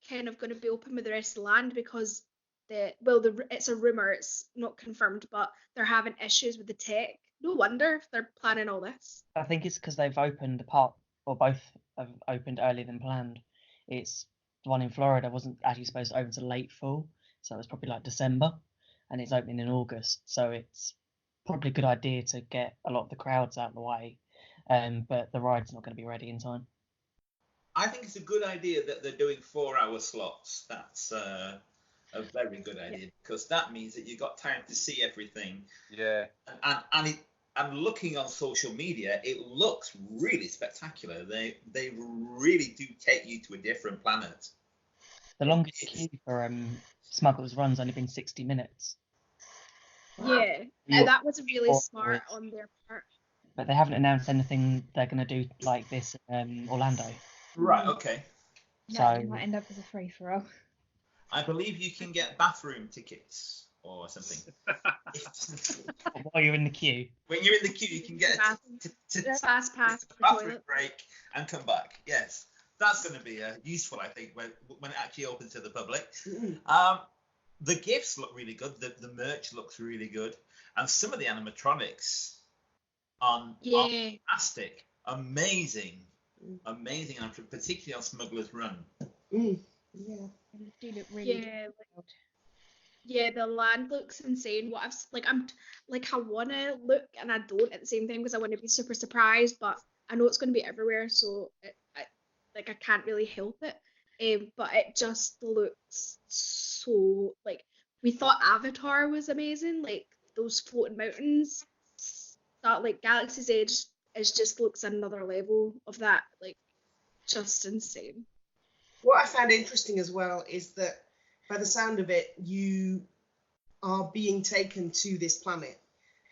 kind of going to be open with the rest of the land, because it's a rumour, it's not confirmed, but they're having issues with the tech. No wonder if they're planning all this. I think it's because they've opened both have opened earlier than planned. It's the one in Florida wasn't actually supposed to open till late fall, so it was probably like December, and it's opening in August. So it's probably a good idea to get a lot of the crowds out of the way, but the ride's not going to be ready in time. I think it's a good idea that they're doing 4-hour slots. That's a very good idea, because that means that you've got time to see everything. Yeah. And looking on social media, it looks really spectacular. They really do take you to a different planet. The longest queue for Smugglers Run's only been 60 minutes. Yeah, Yeah. that was really Or- smart on their part. But they haven't announced anything they're going to do like this in Orlando. Right, okay. That So- might end up as a free for all. I believe you can get bathroom tickets or something. While you're in the queue. When you're in the queue, you can get The fast pass a to the bathroom toilet. break and come back. Yes, that's going to be useful, I think, when it actually opens to the public. The gifts look really good. The merch looks really good, and some of the animatronics are fantastic, amazing, and particularly on Smuggler's Run. Yeah. They do look really Yeah, good. Yeah, the land looks insane. What I want to look and I don't at the same time because I want to be super surprised, but I know it's going to be everywhere, so I can't really help it. But it just looks so like we thought Avatar was amazing, like those floating mountains. That like Galaxy's Edge just looks another level of that, like just insane. What I found interesting as well is that by the sound of it, you are being taken to this planet.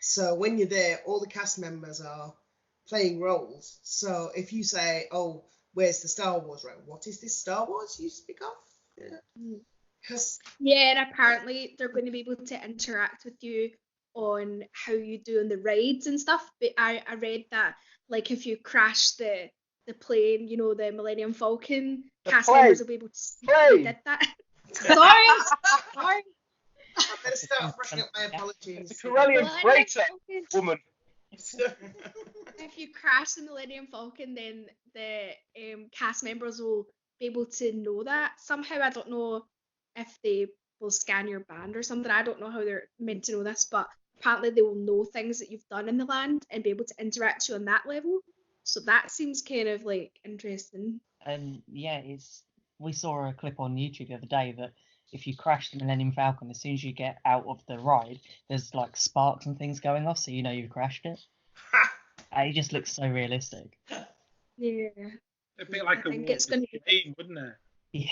So when you're there, all the cast members are playing roles. So if you say, "Oh, where's the Star Wars route? What is this Star Wars you speak of?" Yeah, and apparently they're going to be able to interact with you on how you do on the rides and stuff. But I read that like if you crash the plane, you know, the Millennium Falcon, cast members will be able to see who did that. Sorry. I better start brushing up my apologies. The Corellian freighter, woman. If you crash the Millennium Falcon, then the cast members will be able to know that somehow. I don't know if they will scan your band or something. I don't know how they're meant to know this, but apparently they will know things that you've done in the land and be able to interact with you on that level. So that seems kind of like interesting. Yeah, we saw a clip on YouTube the other day that if you crash the Millennium Falcon, as soon as you get out of the ride, there's like sparks and things going off, so you know you've crashed it. It just looks so realistic. Yeah. It'd be like I think it's going to be game, wouldn't it? Yeah.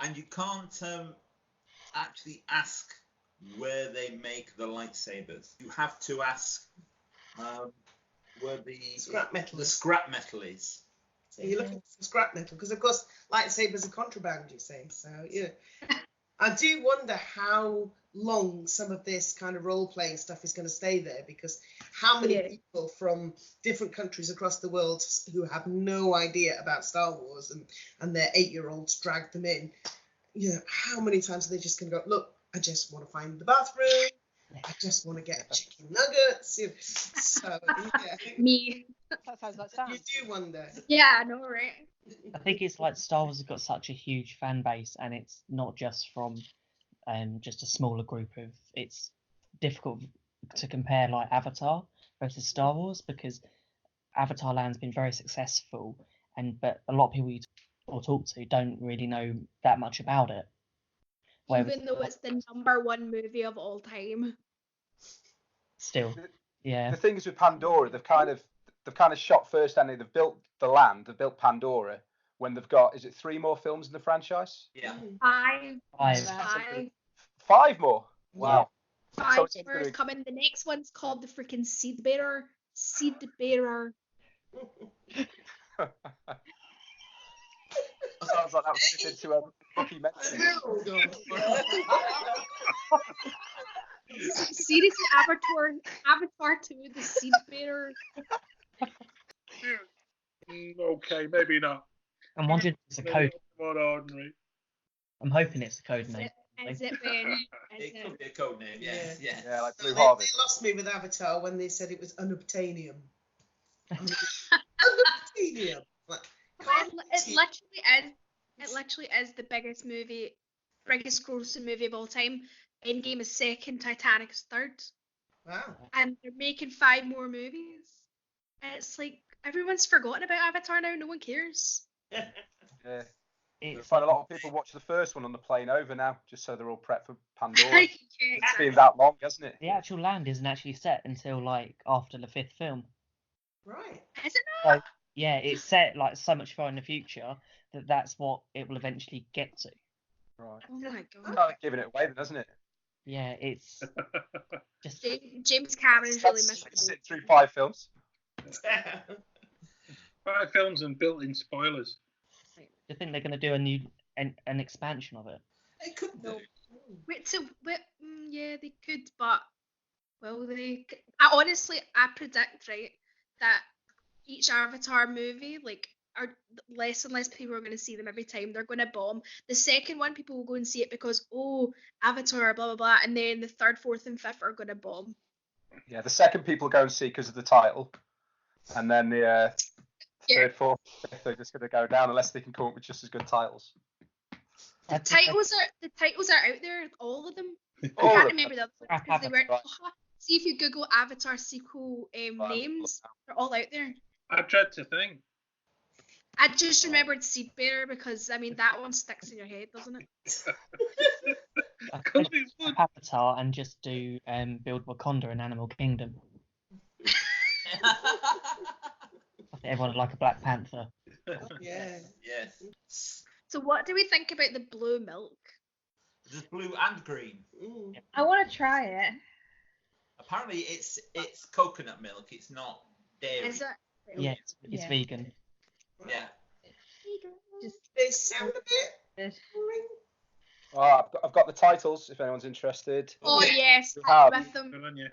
And you can't actually ask where they make the lightsabers. You have to ask where the Scrap metal. The scrap metal is. So you're looking for scrap metal because, of course, lightsabers are contraband, you say. So, yeah. I do wonder how long some of this kind of role-playing stuff is going to stay there, because how many people from different countries across the world who have no idea about Star Wars and their 8-year-olds drag them in, you know, how many times are they just going to go, "Look, I just want to find the bathroom. I just want to get chicken nuggets." You know, so, yeah. me. That sounds like Sam. You do wonder. Yeah, I know, right? I think it's like Star Wars has got such a huge fan base, and it's not just from just a smaller group of. It's difficult to compare like Avatar versus Star Wars, because Avatar Land's been very successful, but a lot of people you talk to don't really know that much about it. Even though it's the #1 movie of all time. Still, yeah. The thing is with Pandora, they've kind of shot first, and they've built the land, they've built Pandora. When they've got, is it 3 more films in the franchise? Yeah. 5. 5 more. Wow. Yeah. 5 more is coming. The next one's called the freaking Seed Bearer. Seed Bearer. Sounds like that was fit into a documentary. Seriously, Avatar 2, the Seed Bearer. Okay, maybe not. I'm wondering if it's a code. More ordinary. I'm hoping it's a code name. Is it, Ben? It could be a code name, yes. Yeah, like Blue They Harvest. lost me with Avatar when they said it was unobtainium. Unobtainium. Like, It literally is the biggest grossing movie of all time. Endgame is second, Titanic is third. Wow. And they're making 5 more movies. And it's like everyone's forgotten about Avatar now. No one cares. Yeah. You'll find a lot of people watch the first one on the plane over now, just so they're all prepped for Pandora. It's been that long, hasn't it? The actual land isn't actually set until like after the 5th film. Right. Is it not? So, yeah, it's set like so much far in the future, that's what it will eventually get to. Right. Oh my god. Kind of giving it away, then, doesn't it? Yeah, it's just James Cameron's really missed the sit boat. through 5 films. 5 films and built-in spoilers. Do you think they're going to do a new an expansion of it? It could do. Yeah, they could, but will they? I predict, right, that each Avatar movie, like, are less and less people are going to see them every time. They're going to bomb. The second one, people will go and see it because, oh, Avatar, blah blah blah, and then the third, fourth, and fifth are going to bomb. Yeah, the second people go and see because of the title, and then the third, fourth, fifth are just going to go down unless they can come up with just as good titles. The titles are out there, all of them. I All can't of them. remember the other ones because they weren't. Right. See if you Google Avatar sequel names, they're all out there. I dread to think. I just remembered Seedbearer because, I mean, that one sticks in your head, doesn't it? I could Avatar and just do build Wakanda and Animal Kingdom. I think everyone would like a Black Panther. Yeah. Yes. So what do we think about the blue milk? There's blue and green. I want to try it. Apparently, it's coconut milk. It's not dairy. Is it? Yeah, it's vegan. Yeah. Just They sound a bit boring. Oh, I've got the titles if anyone's interested. Oh yes, We have with them. Good on you.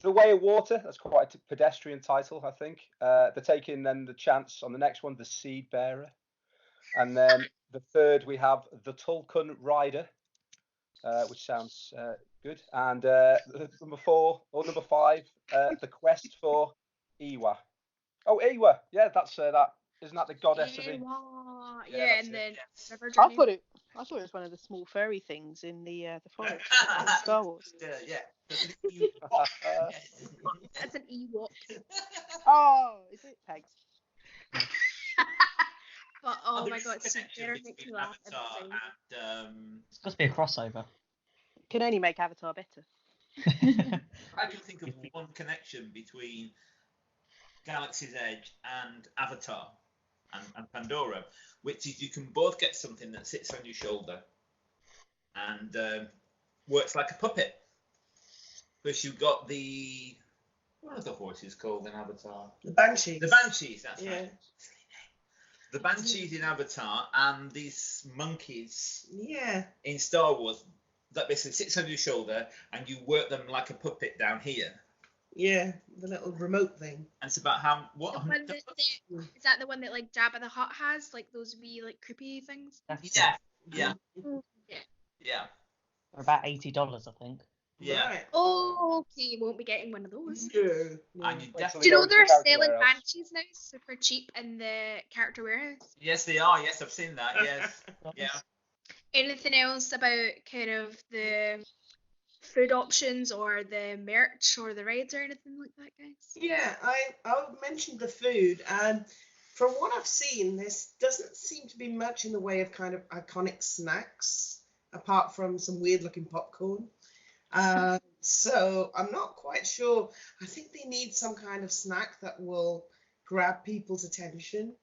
The Way of Water, that's quite a pedestrian title, I think. They're taking then the chance on the next one, The Seed Bearer. And then the third, we have The Tulkun Rider, which sounds good. And number 4, or number 5, The Quest for Iwa. Oh, Iwa. Yeah, that's that. Isn't that the goddess of Eve? Yeah, and then River I Journey. thought it was one of the small furry things in the forest in Star Wars. Yeah. That's an Ewok. Oh, is it? Thanks. But oh There my is god, a connection Seedbearer makes me between laugh every Avatar time. and It's supposed to be a crossover. Can only make Avatar better. I can think of one connection between Galaxy's Edge and Avatar and Pandora, which is you can both get something that sits on your shoulder and works like a puppet. Because you've got what are the horses called in Avatar? The Banshees. The Banshees, that's Yeah. right. The Banshees in Avatar and these monkeys Yeah. in Star Wars that basically sits on your shoulder and you work them like a puppet down here. Yeah. The little remote thing. And it's about how The one is that the one that like Jabba the Hutt has, like those wee like creepy things? Yeah. Yeah. They're about $80, I think. Yeah. Right. Oh, okay, won't be getting one of those. No. And you Wait till definitely. Do you know go into they're character selling warehouse. banshees now, super cheap in the character warehouse? Yes, they are. Yes, I've seen that. Yes. Yeah. Anything else about kind of the food options or the merch or the rides or anything like that, guys? Yeah, I mentioned the food, and from what I've seen, this doesn't seem to be much in the way of kind of iconic snacks, apart from some weird-looking popcorn. So I'm not quite sure. I think they need some kind of snack that will grab people's attention.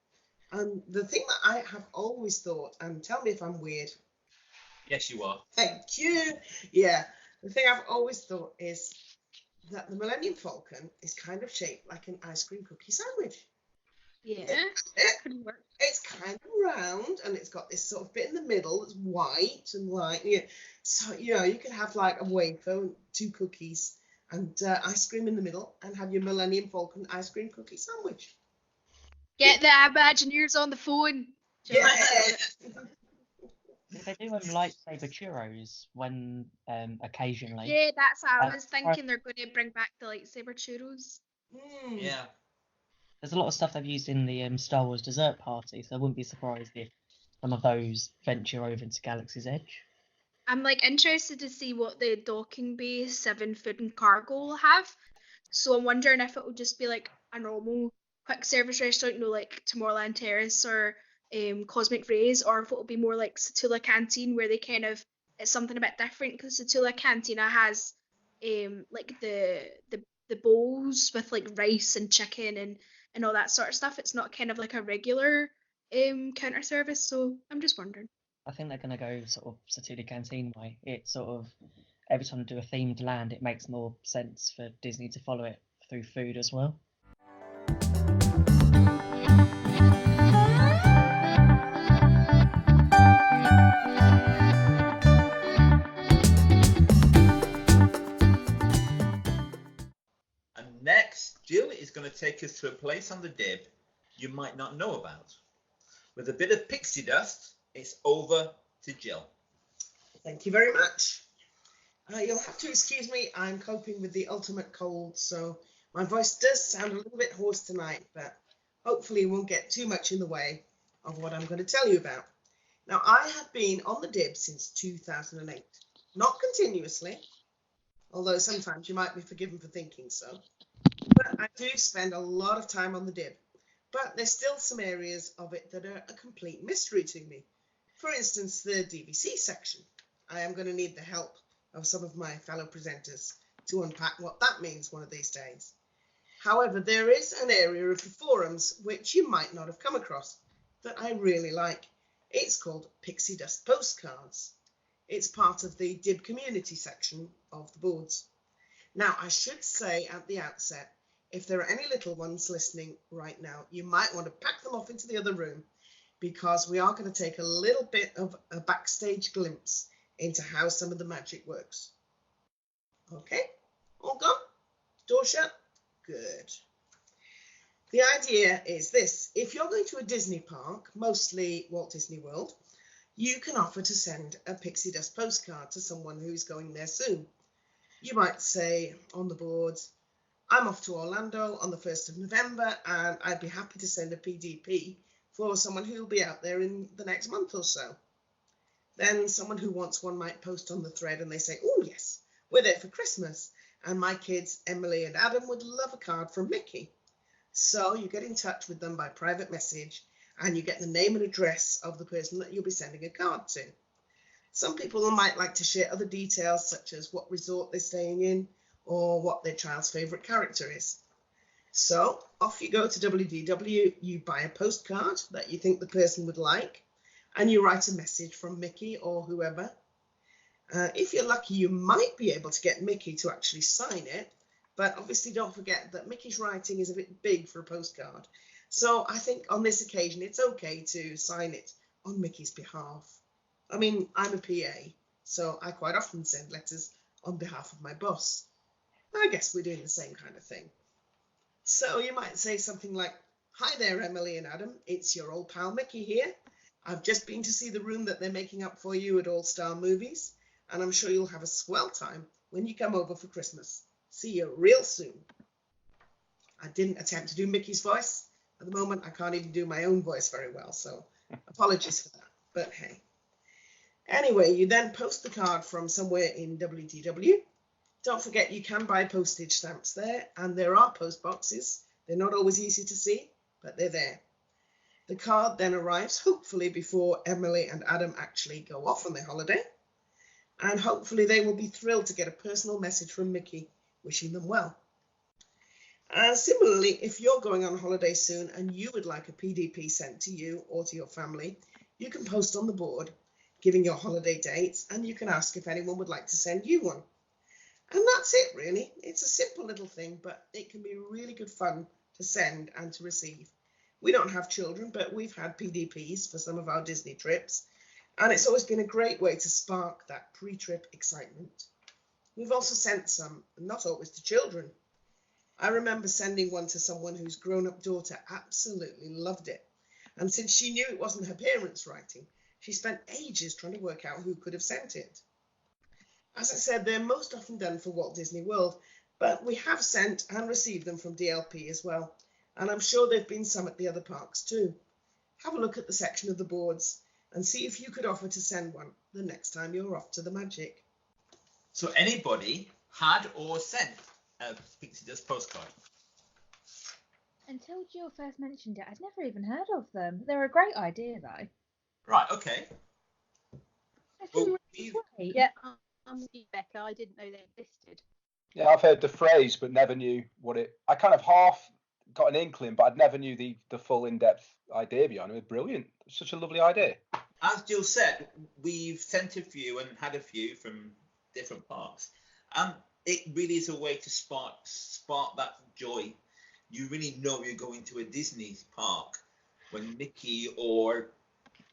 And the thing that I have always thought, and tell me if I'm weird. Yes, you are. Thank you. Yeah, the thing I've always thought is that the Millennium Falcon is kind of shaped like an ice cream cookie sandwich. Yeah, It- could work. It's kind of round and it's got this sort of bit in the middle that's white and like, yeah. So, you can have like a wafer, 2 cookies and ice cream in the middle and have your Millennium Falcon ice cream cookie sandwich. Get the Imagineers on the phone. Yeah. They do lightsaber churros when occasionally. Yeah, that's what I was Right. thinking. They're going to bring back the lightsaber churros. Mm. Yeah. There's a lot of stuff they've used in the Star Wars dessert party, so I wouldn't be surprised if some of those venture over into Galaxy's Edge. I'm like interested to see what the docking bay 7 food and cargo will have. So I'm wondering if it will just be like a normal quick service restaurant, like Tomorrowland Terrace or Cosmic Rays, or if it will be more like Satula Canteen where they kind of it's something a bit different because Satula Cantina has like the bowls with like rice and chicken and all that sort of stuff. It's not kind of like a regular counter service, so I'm just wondering. I think they're going to go sort of Satuli Canteen way. It sort of, every time they do a themed land, it makes more sense for Disney to follow it through food as well. And next, Jill is going to take us to a place on the Dib you might not know about. With a bit of pixie dust, it's over to Jill. Thank you very much. You'll have to excuse me, I'm coping with the ultimate cold, so my voice does sound a little bit hoarse tonight, but hopefully it won't get too much in the way of what I'm going to tell you about. Now, I have been on the Dib since 2008. Not continuously, although sometimes you might be forgiven for thinking so. But I do spend a lot of time on the Dib. But there's still some areas of it that are a complete mystery to me. For instance, the DVC section. I am going to need the help of some of my fellow presenters to unpack what that means one of these days. However, there is an area of the forums which you might not have come across that I really like. It's called Pixie Dust Postcards. It's part of the Dib community section of the boards. Now, I should say at the outset, if there are any little ones listening right now, you might want to pack them off into the other room, because we are going to take a little bit of a backstage glimpse into how some of the magic works. Okay, all gone? Door shut? Good. The idea is this: if you're going to a Disney park, mostly Walt Disney World, you can offer to send a pixie dust postcard to someone who's going there soon. You might say on the boards, I'm off to Orlando on the 1st of November and I'd be happy to send a PDP for someone who will be out there in the next month or so. Then someone who wants one might post on the thread and they say, oh yes, we're there for Christmas and my kids Emily and Adam would love a card from Mickey. So you get in touch with them by private message and you get the name and address of the person that you'll be sending a card to. Some people might like to share other details such as what resort they're staying in or what their child's favourite character is. So off you go to WDW, you buy a postcard that you think the person would like, and you write a message from Mickey or whoever. If you're lucky, you might be able to get Mickey to actually sign it, but obviously don't forget that Mickey's writing is a bit big for a postcard. So I think on this occasion, it's okay to sign it on Mickey's behalf. I mean, I'm a PA, so I quite often send letters on behalf of my boss. I guess we're doing the same kind of thing. So you might say something like, hi there, Emily and Adam. It's your old pal Mickey here. I've just been to see the room that they're making up for you at All Star Movies, and I'm sure you'll have a swell time when you come over for Christmas. See you real soon. I didn't attempt to do Mickey's voice. At the moment, I can't even do my own voice very well, so apologies for that. But hey. Anyway, you then post the card from somewhere in WDW. Don't forget you can buy postage stamps there, and there are post boxes. They're not always easy to see, but they're there. The card then arrives hopefully before Emily and Adam actually go off on their holiday, and hopefully they will be thrilled to get a personal message from Mickey wishing them well. And similarly, if you're going on holiday soon and you would like a PDP sent to you or to your family, you can post on the board giving your holiday dates, and you can ask if anyone would like to send you one. And that's it, really. It's a simple little thing, but it can be really good fun to send and to receive. We don't have children, but we've had PDPs for some of our Disney trips, and it's always been a great way to spark that pre-trip excitement. We've also sent some, not always to children. I remember sending one to someone whose grown-up daughter absolutely loved it, and since she knew it wasn't her parents' writing, she spent ages trying to work out who could have sent it. As I said, they're most often done for Walt Disney World, but we have sent and received them from DLP as well, and I'm sure there have been some at the other parks too. Have a look at the section of the boards and see if you could offer to send one the next time you're off to the Magic. So anybody had or sent a pixie dust postcard? Until Jill first mentioned it, I'd never even heard of them. They're a great idea, though. Right, okay. Well, Yeah, I'm with you, Becca. I didn't know they existed. Yeah, I've heard the phrase, but never knew what it. I kind of half got an inkling, but I'd never knew the full in-depth idea behind it. It was brilliant. Such a lovely idea. As Jill said, we've sent a few and had a few from different parks, and it really is a way to spark that joy. You really know you're going to a Disney park when Mickey or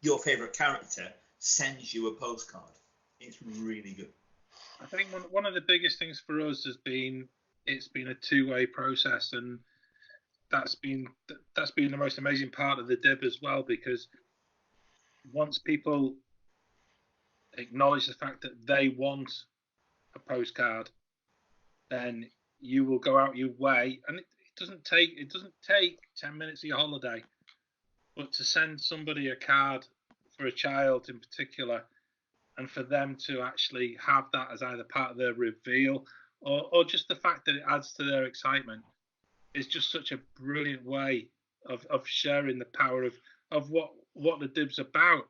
your favourite character sends you a postcard. It's really good. I think one of the biggest things for us has been it's been a two-way process, and that's been the most amazing part of the dib as well, because once people acknowledge the fact that they want a postcard, then you will go out your way, and it doesn't take 10 minutes of your holiday, but to send somebody a card for a child in particular, and for them to actually have that as either part of their reveal or just the fact that it adds to their excitement is just such a brilliant way of sharing the power of what the dib's about.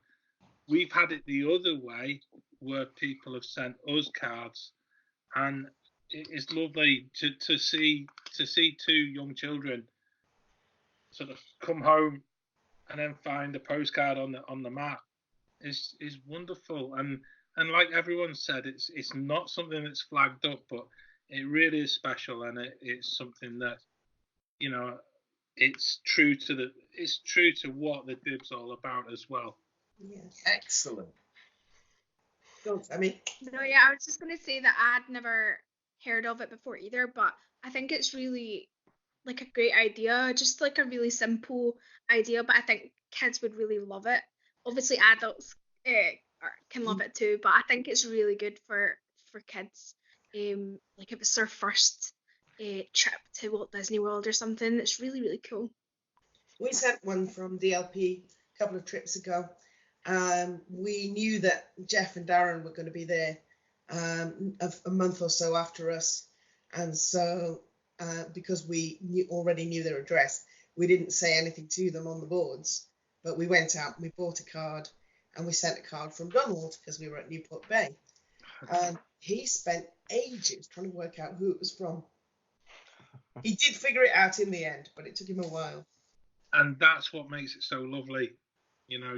We've had it the other way where people have sent us cards, and it is lovely to see two young children sort of come home and then find a postcard on the map. Is wonderful, and like everyone said, it's not something that's flagged up, but it really is special, and it's something that, you know, it's true to what the dib's all about as well. Yes. Excellent. Go, Sammy. No, yeah, I was just going to say that I'd never heard of it before either, but I think it's really like a great idea, just like a really simple idea, but I think kids would really love it. Obviously, adults can love it too, but I think it's really good for kids. Like if it's their first trip to Walt Disney World or something, it's really, really cool. We sent one from DLP a couple of trips ago. We knew that Jeff and Darren were going to be there a month or so after us, and so because we already knew their address, we didn't say anything to them on the boards, but we went out and we bought a card, and we sent a card from Donald because we were at Newport Bay. He spent ages trying to work out who it was from. He did figure it out in the end, but it took him a while. And that's what makes it so lovely. You know,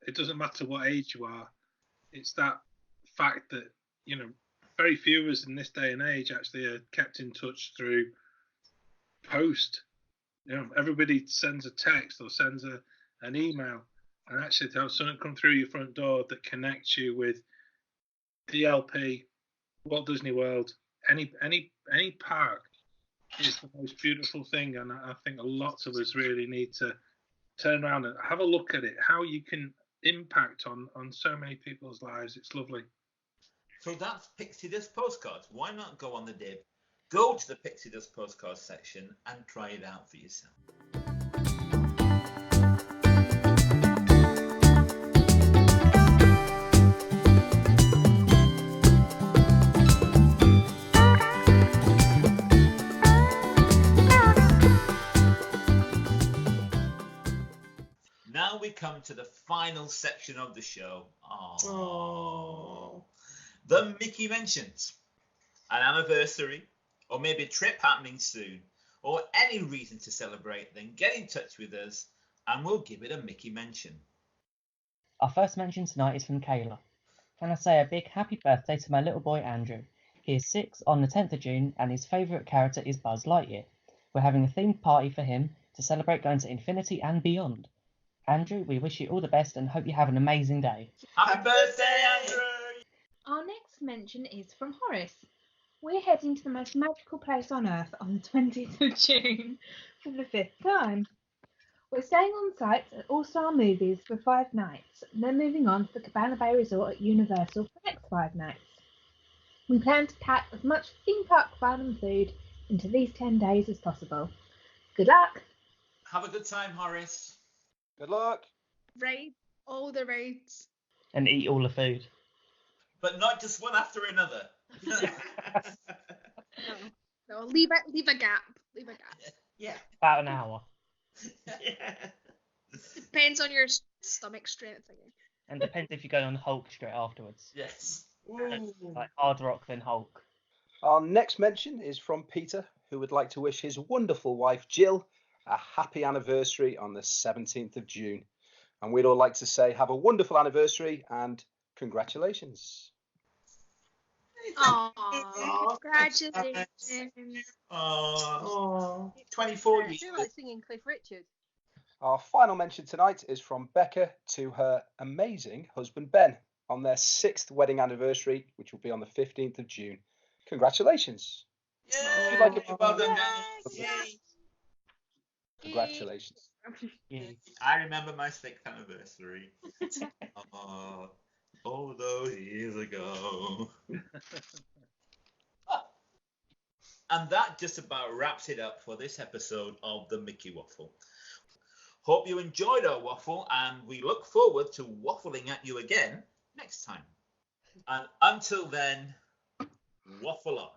it doesn't matter what age you are. It's that fact that, you know, very few of us in this day and age actually are kept in touch through post. You know, everybody sends a text or sends an email, and actually to have something come through your front door that connects you with DLP, Walt Disney World, any park is the most beautiful thing, and I think lots of us really need to turn around and have a look at it, how you can impact on so many people's lives. It's lovely. So that's Pixie Dust Postcards. Why not go on the dib, go to the Pixie Dust Postcards section and try it out for yourself. Now we come to the final section of the show. Oh. The Mickey Mentions. An anniversary, or maybe a trip happening soon, or any reason to celebrate, then get in touch with us and we'll give it a Mickey mention. Our first mention tonight is from Kayla. Can I say a big happy birthday to my little boy Andrew? He is 6 on the 10th of June and his favourite character is Buzz Lightyear. We're having a themed party for him to celebrate going to infinity and beyond. Andrew, we wish you all the best and hope you have an amazing day. Happy birthday, Andrew! Our next mention is from Horace. We're heading to the most magical place on earth on the 20th of June for the 5th time. We're staying on site at All Star Movies for 5 nights, and then moving on to the Cabana Bay Resort at Universal for the next 5 nights. We plan to pack as much theme park fun and food into these 10 days as possible. Good luck! Have a good time, Horace. Good luck. Ride all the rides. And eat all the food. But not just one after another. No, leave a gap. Leave a gap. Yeah. About an hour. Yeah. Depends on your stomach strength again. And depends if you're going on Hulk straight afterwards. Yes. Ooh. Like hard rock then Hulk. Our next mention is from Peter, who would like to wish his wonderful wife Jill a happy anniversary on the 17th of June. And we'd all like to say have a wonderful anniversary and congratulations. Aww, congratulations. Aww. 24 I years. feel like singing Cliff Richard. Our final mention tonight is from Becca to her amazing husband Ben on their 6th wedding anniversary, which will be on the 15th of June. Congratulations. Yay. Like it. Well done, guys. Yay. Congratulations. I remember my 6th anniversary. Oh, all those years ago. And that just about wraps it up for this episode of the Mickey Waffle. Hope you enjoyed our waffle, and we look forward to waffling at you again next time. And until then, waffle on.